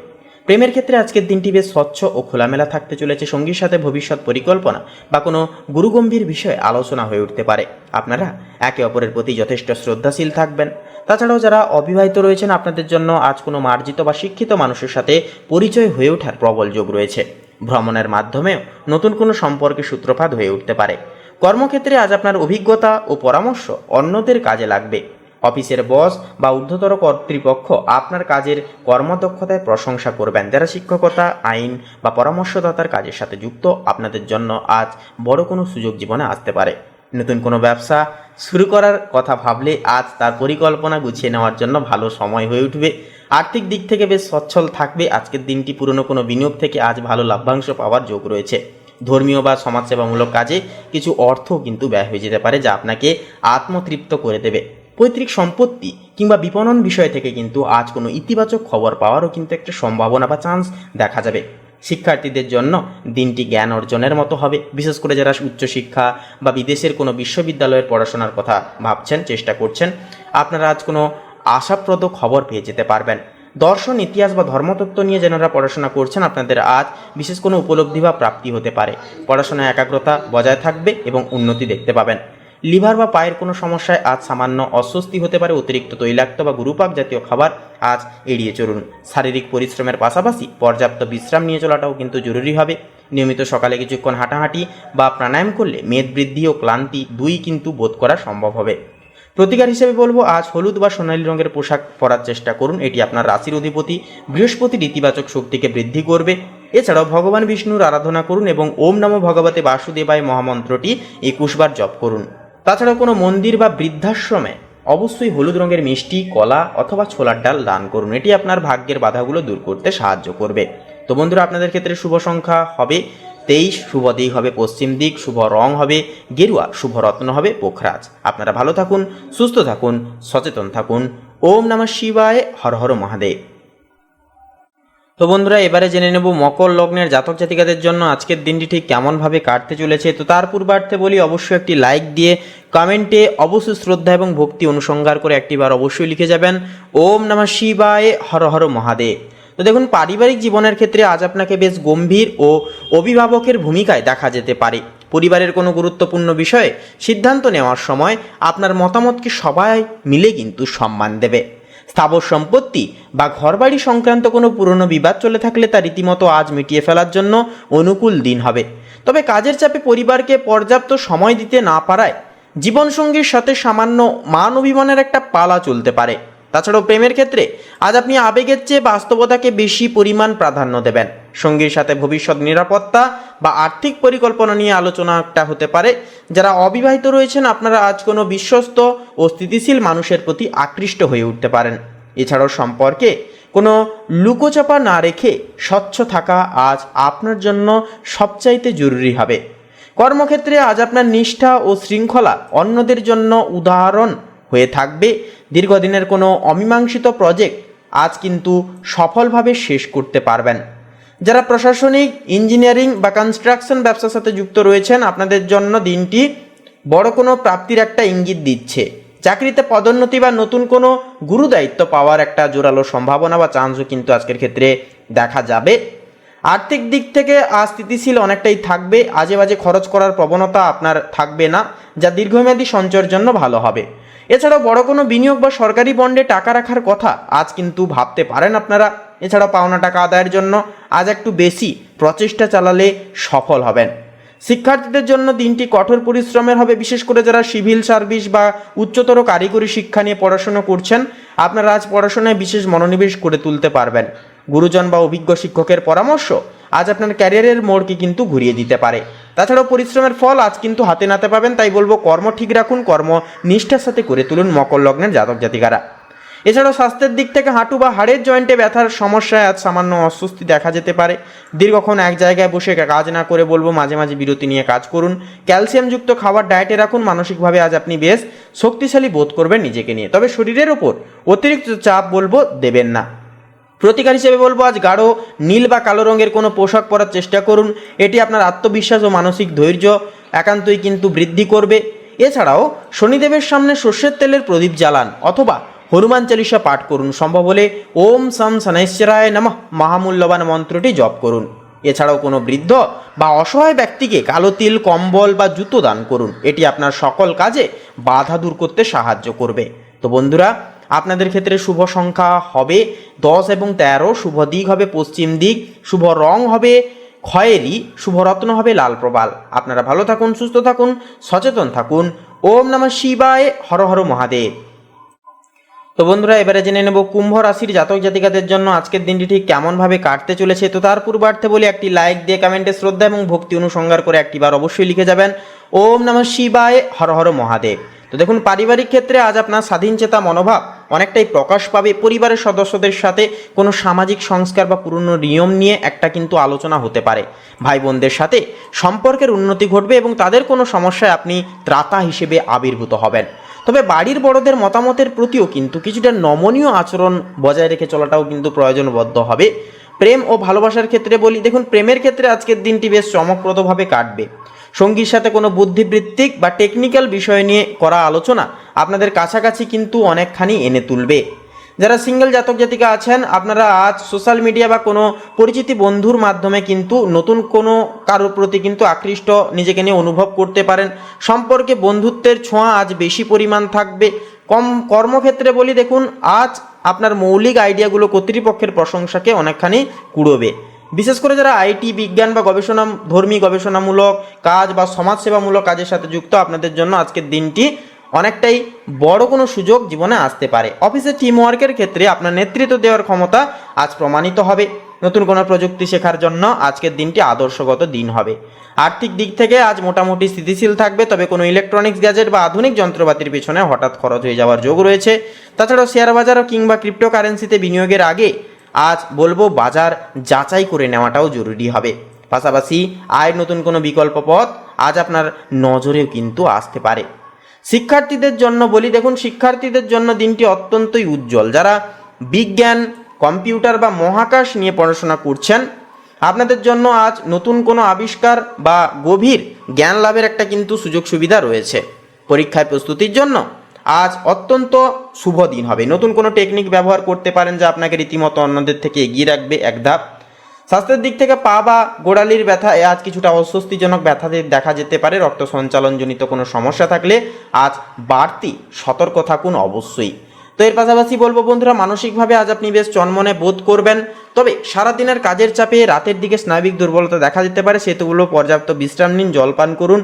প্রেমের ক্ষেত্রে আজকের দিনটি বেশ স্বচ্ছ ও খোলামেলা থাকতে চলেছে। সঙ্গীর সাথে ভবিষ্যৎ পরিকল্পনা বা কোনো গুরুগম্ভীর বিষয়ে আলোচনা হয়ে উঠতে পারে। আপনারা একে অপরের প্রতি যথেষ্ট শ্রদ্ধাশীল থাকবেন। তাছাড়াও যারা অবিবাহিত রয়েছেন, আপনাদের জন্য আজ কোনো মার্জিত বা শিক্ষিত মানুষের সাথে পরিচয় হয়ে ওঠার প্রবল যোগ রয়েছে। ভ্রমণের মাধ্যমেও নতুন কোনো সম্পর্কের সূত্রপাত হয়ে উঠতে পারে। কর্মক্ষেত্রে আজ আপনার অভিজ্ঞতা ও পরামর্শ অন্যদের কাজে লাগবে। অফিসের বস বা ঊর্ধ্বতর কর্তৃপক্ষ আপনার কাজের কর্মদক্ষতায় প্রশংসা করবেন। যারা শিক্ষকতা, আইন বা পরামর্শদাতার কাজের সাথে যুক্ত, আপনাদের জন্য আজ বড় কোনো সুযোগ জীবনে আসতে পারে। নতুন কোনো ব্যবসা শুরু করার কথা ভাবলে আজ তার পরিকল্পনা গুছিয়ে নেওয়ার জন্য ভালো সময় হয়ে উঠবে। আর্থিক দিক থেকে বেশ সচ্ছল থাকবে আজকের দিনটি। পুরনো কোনো বিনিয়োগ থেকে আজ ভালো লাভ্যাংশ পাওয়ার যোগ রয়েছে। ধর্মীয় বা সমাজসেবামূলক কাজে কিছু অর্থ কিন্তু ব্যয় হয়ে যেতে পারে, যা আপনাকে আত্মতৃপ্ত করে দেবে। পৈতৃক সম্পত্তি কিংবা বিপণন বিষয় থেকে কিন্তু আজ কোনো ইতিবাচক খবর পাওয়ারও কিন্তু একটা সম্ভাবনা বা চান্স দেখা যাবে। শিক্ষার্থীদের জন্য দিনটি জ্ঞান অর্জনের মতো হবে। বিশেষ করে যারা উচ্চশিক্ষা বা বিদেশের কোনো বিশ্ববিদ্যালয়ের পড়াশোনার কথা ভাবছেন, চেষ্টা করছেন, আপনারা আজ কোনো আশাপ্রদ খবর পেয়ে যেতে পারবেন। দর্শন, ইতিহাস বা ধর্মতত্ত্ব নিয়ে যারা পড়াশোনা করছেন, আপনাদের আজ বিশেষ কোনো উপলব্ধি বা প্রাপ্তি হতে পারে। পড়াশোনায় একাগ্রতা বজায় থাকবে এবং উন্নতি দেখতে পাবেন। লিভার বা পায়ের কোনো সমস্যায় আজ সামান্য অস্বস্তি হতে পারে। অতিরিক্ত তৈলাক্ত বা গুরুপাক জাতীয় খাবার আজ এড়িয়ে চলুন। শারীরিক পরিশ্রমের পাশাপাশি পর্যাপ্ত বিশ্রাম নিয়ে চলাটাও কিন্তু জরুরি হবে। নিয়মিত সকালে কিছুক্ষণ হাঁটাহাঁটি বা প্রাণায়াম করলে মেদ বৃদ্ধি ও ক্লান্তি দুই কিন্তু বোধ করা সম্ভব হবে। প্রতিকার হিসেবে বলবো, আজ হলুদ বা সোনালী রঙের পোশাক পরার চেষ্টা করুন। এটি আপনার রাশির অধিপতি বৃহস্পতির ইতিবাচক শক্তিকে বৃদ্ধি করবে। এছাড়াও ভগবান বিষ্ণুর আরাধনা করুন এবং ওম নমো ভগবতে বাসুদেবায় মহামন্ত্রটি 21 বার জপ করুন। তাছাড়াও কোনো মন্দির বা বৃদ্ধাশ্রমে অবশ্যই হলুদ রঙের মিষ্টি, কলা অথবা ছোলার ডাল দান করুন। এটি আপনার ভাগ্যের বাধাগুলো দূর করতে সাহায্য করবে। তো বন্ধুরা, আপনাদের ক্ষেত্রে শুভ সংখ্যা হবে 23, শুভ দিক হবে পশ্চিম দিক, শুভ রং হবে গেরুয়া, শুভ রত্ন হবে পোখরাজ। আপনারা ভালো থাকুন, সুস্থ থাকুন, সচেতন থাকুন। ওম নমঃ শিবায়, হর হর মহাদেব। তো বন্ধুরা, এবারে জেনে নেব মকর লগ্নের জাতক জাতিকাদের জন্য আজকের দিনটি ঠিক কেমনভাবে কাটতে চলেছে। তো তার পূর্বার্থে বলি, অবশ্যই একটি লাইক দিয়ে কমেন্টে অবশ্যই শ্রদ্ধা এবং ভক্তি অনুসংহার করে একটিবার অবশ্যই লিখে যাবেন ওম নমঃ শিবায়, হর হর মহাদেব। তো দেখুন, পারিবারিক জীবনের ক্ষেত্রে আজ আপনাকে বেশ গম্ভীর ও অভিভাবকের ভূমিকায় দেখা যেতে পারে। পরিবারের কোনো গুরুত্বপূর্ণ বিষয়ে সিদ্ধান্ত নেওয়ার সময় আপনার মতামতকে সবাই মিলে কিন্তু সম্মান দেবে। স্থাবর সম্পত্তি বা ঘরবাড়ি সংক্রান্ত কোনো পুরনো বিবাদ চলে থাকলে তা রীতিমতো আজ মিটিয়ে ফেলার জন্য অনুকূল দিন হবে। তবে কাজের চাপে পরিবারকে পর্যাপ্ত সময় দিতে না পারায় জীবনসঙ্গীর সাথে সামান্য মান অভিমানের একটা পালা চলতে পারে। তাছাড়াও প্রেমের ক্ষেত্রে আজ আপনি আবেগের চেয়ে বাস্তবতাকে বেশি পরিমাণ প্রাধান্য দেবেন। সঙ্গীর সাথে ভবিষ্যৎ নিরাপত্তা বা আর্থিক পরিকল্পনা নিয়ে আলোচনাটা হতে পারে। যারা অবিবাহিত রয়েছেন, আপনারা আজ কোনো বিশ্বস্ত ও স্থিতিশীল মানুষের প্রতি আকৃষ্ট হয়ে উঠতে পারেন। এছাড়াও সম্পর্কে কোনো লুকোচাপা না রেখে স্বচ্ছ থাকা আজ আপনার জন্য সবচাইতে জরুরি হবে। কর্মক্ষেত্রে আজ আপনার নিষ্ঠা ও শৃঙ্খলা অন্যদের জন্য উদাহরণ হয়ে থাকবে। দীর্ঘদিনের কোনো অমীমাংসিত প্রজেক্ট আজ কিন্তু সফলভাবে শেষ করতে পারবেন। যারা প্রশাসনিক, ইঞ্জিনিয়ারিং বা কনস্ট্রাকশন ব্যবসার সাথে যুক্ত রয়েছেন, আপনাদের জন্য দিনটি বড় কোনো প্রাপ্তির একটা ইঙ্গিত দিচ্ছে। চাকরিতে পদোন্নতি বা নতুন কোনো গুরুদায়িত্ব পাওয়ার একটা জোরালো সম্ভাবনা বা চান্সও কিন্তু আজকের ক্ষেত্রে দেখা যাবে। আর্থিক দিক থেকে আজ স্থিতিশীল অনেকটাই থাকবে, আজে বাজে খরচ করার প্রবণতা আপনার থাকবে না, যা দীর্ঘমেয়াদী সঞ্চয়ের জন্য ভালো হবে। এছাড়াও বড় কোনো বিনিয়োগ বা সরকারি বন্ডে টাকা রাখার কথা আজ কিন্তু ভাবতে পারেন আপনারা। এছাড়াও পাওনা টাকা আদায়ের জন্য আজ একটু বেশি প্রচেষ্টা চালালে সফল হবেন। শিক্ষার্থীদের জন্য দিনটি কঠোর পরিশ্রমের হবে, বিশেষ করে যারা সিভিল সার্ভিস বা উচ্চতর কারিগরি শিক্ষা নিয়ে পড়াশোনা করছেন, আপনারা আজ পড়াশোনায় বিশেষ মনোনিবেশ করে তুলতে পারবেন। গুরুজন বা অভিজ্ঞ শিক্ষকের পরামর্শ আজ আপনার ক্যারিয়ারের মোড়কে কিন্তু ঘুরিয়ে দিতে পারে। তাছাড়াও পরিশ্রমের ফল আজ কিন্তু হাতে নাতে পাবেন, তাই বলবো কর্ম ঠিক রাখুন, কর্ম নিষ্ঠার সাথে করে তুলুন মকর লগ্নের জাতক জাতিকারা। এছাড়াও স্বাস্থ্যের দিক থেকে হাঁটু বা হাড়ের জয়েন্টে ব্যথার সমস্যায় আজ সামান্য অস্বস্তি দেখা যেতে পারে। দীর্ঘক্ষণ এক জায়গায় বসে কাজ না করে বলবো মাঝে মাঝে বিরতি নিয়ে কাজ করুন। ক্যালসিয়ামযুক্ত খাবার ডায়েটে রাখুন। মানসিকভাবে আজ আপনি বেশ শক্তিশালী বোধ করবেন নিজেকে নিয়ে, তবে শরীরের ওপর অতিরিক্ত চাপ বলবো দেবেন না। প্রতিকার হিসেবে বলবো আজ গাঢ় নীল বা কালো রঙের কোনো পোশাক পরার চেষ্টা করুন, এটি আপনার আত্মবিশ্বাস ও মানসিক ধৈর্য একান্তই কিন্তু বৃদ্ধি করবে। এছাড়াও শনিদেবের সামনে সর্ষের তেলের প্রদীপ জ্বালান অথবা হনুমান চালিসা পাঠ করুন। সম্ভব হলে ওম সাম শনৈশ্চরায় নমঃ মহামূল্যবান মন্ত্রটি জপ করুন। এছাড়াও কোনো বৃদ্ধ বা অসহায় ব্যক্তিকে কালো তিল, কম্বল বা জুতো দান করুন, এটি আপনার সকল কাজে বাধা দূর করতে সাহায্য করবে। তো বন্ধুরা, আপনাদের ক্ষেত্রে শুভ সংখ্যা হবে 10 এবং 13, শুভ দিক হবে পশ্চিম দিক, শুভ রং হবে খয়েরি, শুভ রত্ন হবে লাল প্রবাল। আপনারা ভালো থাকুন, সুস্থ থাকুন, সচেতন থাকুন। ওম নমঃ শিবায়, হর হর মহাদেব। তো বন্ধুরা, এবারে জেনে নেব কুম্ভ রাশির জাতক জাতিকাদের জন্য আজকের দিনটি ঠিক কেমনভাবে কাটতে চলেছে। তো তার পূর্বার্থে বলি, একটি লাইক দিয়ে কমেন্টে শ্রদ্ধা এবং ভক্তি অনুসঙ্গার করে একটিবার অবশ্যই লিখে যাবেন ওম নমঃ শিবায়, হর হর মহাদেব। তো দেখুন, পারিবারিক ক্ষেত্রে আজ আপনার স্বাধীন চেতা মনোভাব অনেকটাই প্রকাশ পাবে। পরিবারের সদস্যদের সাথে কোনো সামাজিক সংস্কার বা পুরনো নিয়ম নিয়ে একটা কিন্তু আলোচনা হতে পারে। ভাই বোনদের সাথে সম্পর্কের উন্নতি ঘটবে এবং তাদের কোনো সমস্যায় আপনি ত্রাতা হিসেবে আবির্ভূত হবেন। তবে বাড়ির বড়দের মতামতের প্রতিও কিন্তু কিছুটা নমনীয় আচরণ বজায় রেখে চলাটাও কিন্তু প্রয়োজনবদ্ধ হবে। প্রেম ও ভালোবাসার ক্ষেত্রে বলি, দেখুন প্রেমের ক্ষেত্রে আজকের দিনটি বেশ চমকপ্রদভাবে কাটবে। সঙ্গীর সাথে কোনো বুদ্ধিবৃত্তিক বা টেকনিক্যাল বিষয় নিয়ে করা আলোচনা আপনাদের কাছাকাছি কিন্তু অনেকখানি এনে তুলবে। যারা সিঙ্গেল জাতক জাতিকা আছেন, আপনারা আজ সোশ্যাল মিডিয়া বা কোনো পরিচিতি বন্ধুর মাধ্যমে কিন্তু নতুন কোনো কারোর প্রতি কিন্তু আকৃষ্ট নিজেকে নিয়ে অনুভব করতে পারেন। সম্পর্কে বন্ধুত্বের ছোঁয়া আজ বেশি পরিমাণ থাকবে। কর্মক্ষেত্রে বলি, দেখুন আজ আপনার মৌলিক আইডিয়াগুলো কর্তৃপক্ষের প্রশংসাকে অনেকখানি কুড়োবে। বিশেষ করে যারা আইটি, বিজ্ঞান বা গবেষণামূলক কাজ বা সমাজসেবামূলক কাজের সাথে যুক্ত, আপনাদের জন্য আজকের দিনটি অনেকটাই বড় কোনো সুযোগ জীবনে আসতে পারে। অফিসে টিমওয়ার্কের ক্ষেত্রে আপনার নেতৃত্ব দেওয়ার ক্ষমতা আজ প্রমাণিত হবে। নতুন কোনো প্রযুক্তি শেখার জন্য আজকের দিনটি আদর্শগত দিন হবে। আর্থিক দিক থেকে আজ মোটামুটি স্থিতিশীল থাকবে, তবে কোনো ইলেকট্রনিক্স গ্যাজেট বা আধুনিক যন্ত্রপাতির পেছনে হঠাৎ খরচ হয়ে যাওয়ার যোগ রয়েছে। তাছাড়াও শেয়ার বাজার কিংবা ক্রিপ্টোকারেন্সিতে বিনিয়োগের আগে আজ বলবো বাজার যাচাই করে নেওয়াটাও জরুরি হবে। পাশাপাশি আয়ের নতুন কোনো বিকল্প পথ আজ আপনার নজরেও কিন্তু আসতে পারে। শিক্ষার্থীদের জন্য বলি, দেখুন শিক্ষার্থীদের জন্য দিনটি অত্যন্তই উজ্জ্বল। যারা বিজ্ঞান, কম্পিউটার বা মহাকাশ নিয়ে পড়াশোনা করছেন, আপনাদের জন্য আজ নতুন কোনো আবিষ্কার বা গভীর জ্ঞান লাভের একটা কিন্তু সুযোগ সুবিধা রয়েছে। পরীক্ষায় প্রস্তুতির জন্য আজ অত্যন্ত শুভ দিন হবে। নতুন কোনো টেকনিক ব্যবহার করতে পারেন যা আপনাকে রীতিমতো অন্যদের থেকে এগিয়ে রাখবে এক ধাপ। স্বাস্থ্যের দিক থেকে পা বা গোড়ালির ব্যথা আজ কিছুটা অস্বস্তিজনক ব্যথা দেখা যেতে পারে। রক্ত সঞ্চালনজনিত কোনো সমস্যা থাকলে আজ বাড়তি সতর্ক থাকুন অবশ্যই। তো এর পাশাপাশি বলবো বন্ধুরা, মানসিকভাবে আজ আপনি বেশ চনমনে বোধ করবেন। তবে সারাদিনের কাজের চাপে রাতের দিকে স্নায়বিক দুর্বলতা দেখা যেতে পারে, সেতুগুলো পর্যাপ্ত বিশ্রাম নিন, জলপান করুন।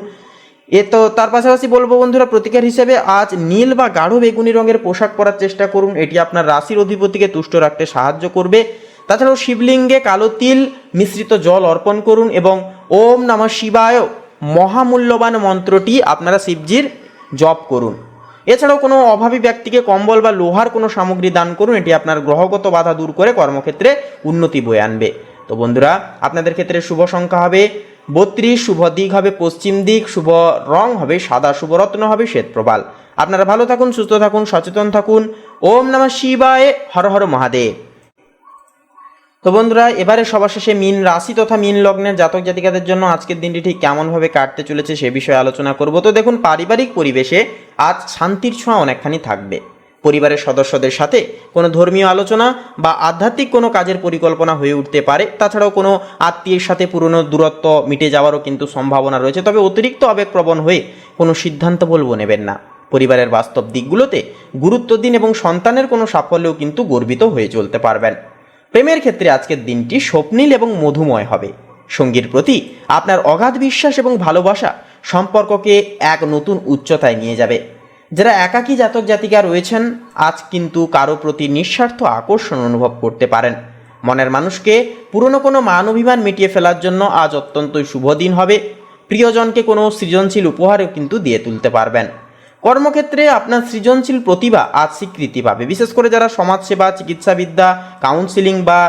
তো তার পাশাপাশি বলবো বন্ধুরা, প্রতিকার হিসেবে আজ নীল বা গাঢ় বেগুনি রঙের পোশাক পরার চেষ্টা করুন, এটি আপনার রাশির অধিপতিকে তুষ্ট রাখতে সাহায্য করবে। তাছাড়াও শিবলিঙ্গে কালো তিল মিশ্রিত জল অর্পণ করুন এবং ওম নমঃ শিবায় মহামূল্যবান মন্ত্রটি আপনারা শিবজির জপ করুন। এছাড়াও কোনো অভাবী ব্যক্তিকে কম্বল বা লোহার কোনো সামগ্রী দান করুন, এটি আপনার গ্রহগত বাধা দূর করে কর্মক্ষেত্রে উন্নতি বয়ে আনবে। তো বন্ধুরা, আপনাদের ক্ষেত্রে শুভ সংখ্যা হবে 32, শুভ দিক হবে পশ্চিম দিক, শুভ রং হবে সাদা, শুভ রত্ন হবে শ্বেত প্রবাল। আপনারা ভালো থাকুন, সুস্থ থাকুন, সচেতন থাকুন। ওম নমঃ শিবায়, হর হর মহাদেব। তো বন্ধুরা, এবারে সবার শেষে মীন রাশি তথা মীন লগ্নের জাতক জাতিকাদের জন্য আজকের দিনটি ঠিক কেমনভাবে কাটতে চলেছে সে বিষয়ে আলোচনা করব। তো দেখুন, পারিবারিক পরিবেশে আজ শান্তির ছোঁয়া অনেকখানি থাকবে। পরিবারের সদস্যদের সাথে কোনো ধর্মীয় আলোচনা বা আধ্যাত্মিক কোনো কাজের পরিকল্পনা হয়ে উঠতে পারে। তাছাড়াও কোনো আত্মীয়ের সাথে পুরনো দূরত্ব মিটে যাওয়ারও কিন্তু সম্ভাবনা রয়েছে, তবে অতিরিক্ত আবেগপ্রবণ হয়ে কোনো সিদ্ধান্ত নেবেন না। পরিবারের বাস্তব দিকগুলোতে গুরুত্ব দিন এবং সন্তানের কোনো সাফল্যেও কিন্তু গর্বিত হয়ে চলতে পারবেন। প্রেমের ক্ষেত্রে আজকের দিনটি স্বপ্নীল এবং মধুময় হবে। সঙ্গীর প্রতি আপনার অগাধ বিশ্বাস এবং ভালোবাসা সম্পর্ককে এক নতুন উচ্চতায় নিয়ে যাবে। যারা একাকী জাতক জাতিকা রয়েছেন আজ কিন্তু কারো প্রতি নিঃস্বার্থ আকর্ষণ অনুভব করতে পারেন। মনের মানুষকে পুরনো কোনো মান অভিমান মিটিয়ে ফেলার জন্য আজ অত্যন্তই শুভ দিন হবে। প্রিয়জনকে কোনো সৃজনশীল উপহারও কিন্তু দিয়ে তুলতে পারবেন। কর্মক্ষেত্রে আপনার সৃজনশীল প্রতিভা আজ স্বীকৃতি পাবে। বিশেষ করে যারা সমাজসেবা, চিকিৎসাবিদ্যা, কাউন্সিলিং বা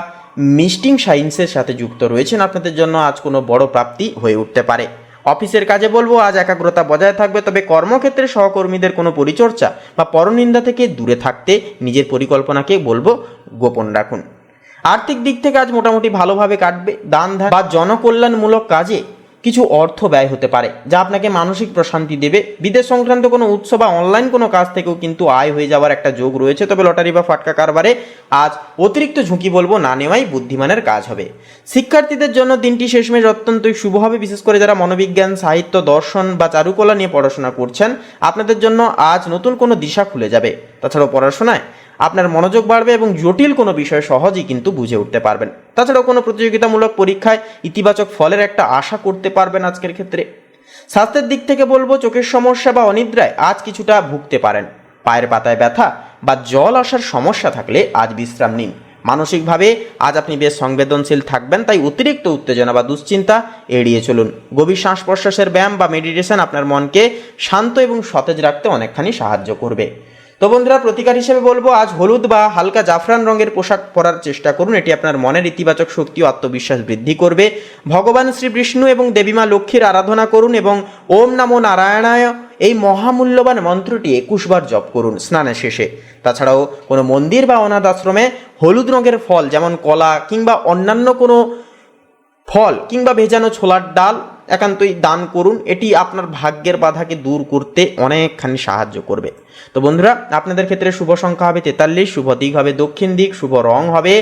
মিস্টিং সায়েন্সের সাথে যুক্ত রয়েছেন, আপনাদের জন্য আজ কোনো বড় প্রাপ্তি হয়ে উঠতে পারে। অফিসের কাজে বলবো আজ একাগ্রতা বজায় থাকবে, তবে কর্মক্ষেত্রে সহকর্মীদের কোনো পরিচর্যা বা পরনিন্দা থেকে দূরে থাকতে নিজের পরিকল্পনাকে বলবো গোপন রাখুন। আর্থিক দিক থেকে আজ মোটামুটি ভালোভাবে কাটবে। দান ধ্যান বা জনকল্যাণমূলক কাজে কিছু অর্থ ব্যয় হতে পারে, যা আপনাকে মানসিক প্রশান্তি দেবে। বিদেশ সংক্রান্ত কোনো উৎস বা অনলাইন কোনো কাজ থেকেও কিন্তু আয় হয়ে যাওয়ার একটা যোগ রয়েছে, তবে লটারি বা ফাটকা কারবারে আজ অতিরিক্ত ঝুঁকি বলবো না নেওয়াই বুদ্ধিমানের কাজ হবে। শিক্ষার্থীদের জন্য দিনটি শেষমেশ অত্যন্তই শুভ হবে। বিশেষ করে যারা মনোবিজ্ঞান, সাহিত্য, দর্শন বা চারুকলা নিয়ে পড়াশোনা করছেন, আপনাদের জন্য আজ নতুন কোনো দিশা খুলে যাবে। তাছাড়াও পড়াশোনায় আপনার মনোযোগ বাড়বে এবং জটিল কোনো বিষয় সহজেই কিন্তু বুঝে উঠতে পারবেন। তাছাড়াও কোনো প্রতিযোগিতামূলক পরীক্ষায় ইতিবাচক ফলের একটা আশা করতে পারবেন আজকের ক্ষেত্রে। স্বাস্থ্যের দিক থেকে বলবো চোখের সমস্যা বা অনিদ্রায় আজ কিছুটা ভুগতে পারেন। পায়ের পাতায় ব্যথা বা জল আসার সমস্যা থাকলে আজ বিশ্রাম নিন। মানসিকভাবে আজ আপনি বেশ সংবেদনশীল থাকবেন, তাই অতিরিক্ত উত্তেজনা বা দুশ্চিন্তা এড়িয়ে চলুন। গভীর শ্বাস প্রশ্বাসের ব্যায়াম বা মেডিটেশন আপনার মনকে শান্ত এবং সতেজ রাখতে অনেকখানি সাহায্য করবে। তো বন্ধুরা, প্রতিকার হিসেবে বলবো আজ হলুদ বা হালকা জাফরান রঙের পোশাক পরার চেষ্টা করুন। এটি আপনার মনের ইতিবাচক শক্তি ও আত্মবিশ্বাস বৃদ্ধি করবে। ভগবান শ্রী বিষ্ণু এবং দেবীমা লক্ষ্মীর আরাধনা করুন এবং ওম নমো নারায়ণায় এই মহামূল্যবান মন্ত্রটি 21 বার জপ করুন স্নানের শেষে। তাছাড়াও কোনো মন্দির বা অনাথ আশ্রমে হলুদ রঙের ফল যেমন কলা কিংবা অন্যান্য কোনো ফল কিংবা ভেজানো ছোলার ডাল একান্তই দান করুন। এটি আপনার ভাগ্যের বাধাকে দূর করতে অনেকখানি সাহায্য করবে। তো বন্ধুরা, আপনাদের ক্ষেত্রে শুভ সংখ্যা হবে 43, শুভ দিক হবে দক্ষিণ দিক, শুভ রং হবে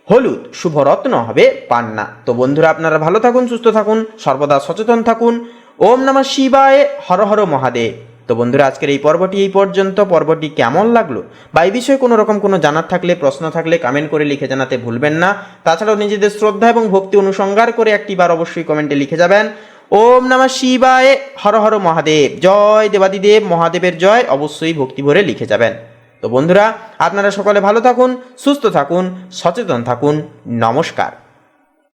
হলুদ, শুভ রত্ন হবে পান্না। তো বন্ধুরা, আপনারা ভালো থাকুন, সুস্থ থাকুন, সর্বদা সচেতন থাকুন। ওম নমঃ শিবায়, হর হর মহাদেব। তো বন্ধুরা, আজকের এই পর্বটি এই পর্যন্ত। পর্বটি কেমন লাগলো বা এই বিষয়ে কোনো রকম কোনো জানার থাকলে, প্রশ্ন থাকলে কমেন্ট করে লিখে জানাতে ভুলবেন না। তাছাড়াও নিজেদের শ্রদ্ধা এবং ভক্তি অনুসঙ্গার করে একটিবার অবশ্যই কমেন্টে লিখে যাবেন ওম নমঃ শিবায়, হর হর মহাদেব, জয় দেবাদিদেব মহাদেবের জয়, অবশ্যই ভক্তি ভরে লিখে যাবেন। তো বন্ধুরা, আপনারা সকলে ভালো থাকুন, সুস্থ থাকুন, সচেতন থাকুন। নমস্কার।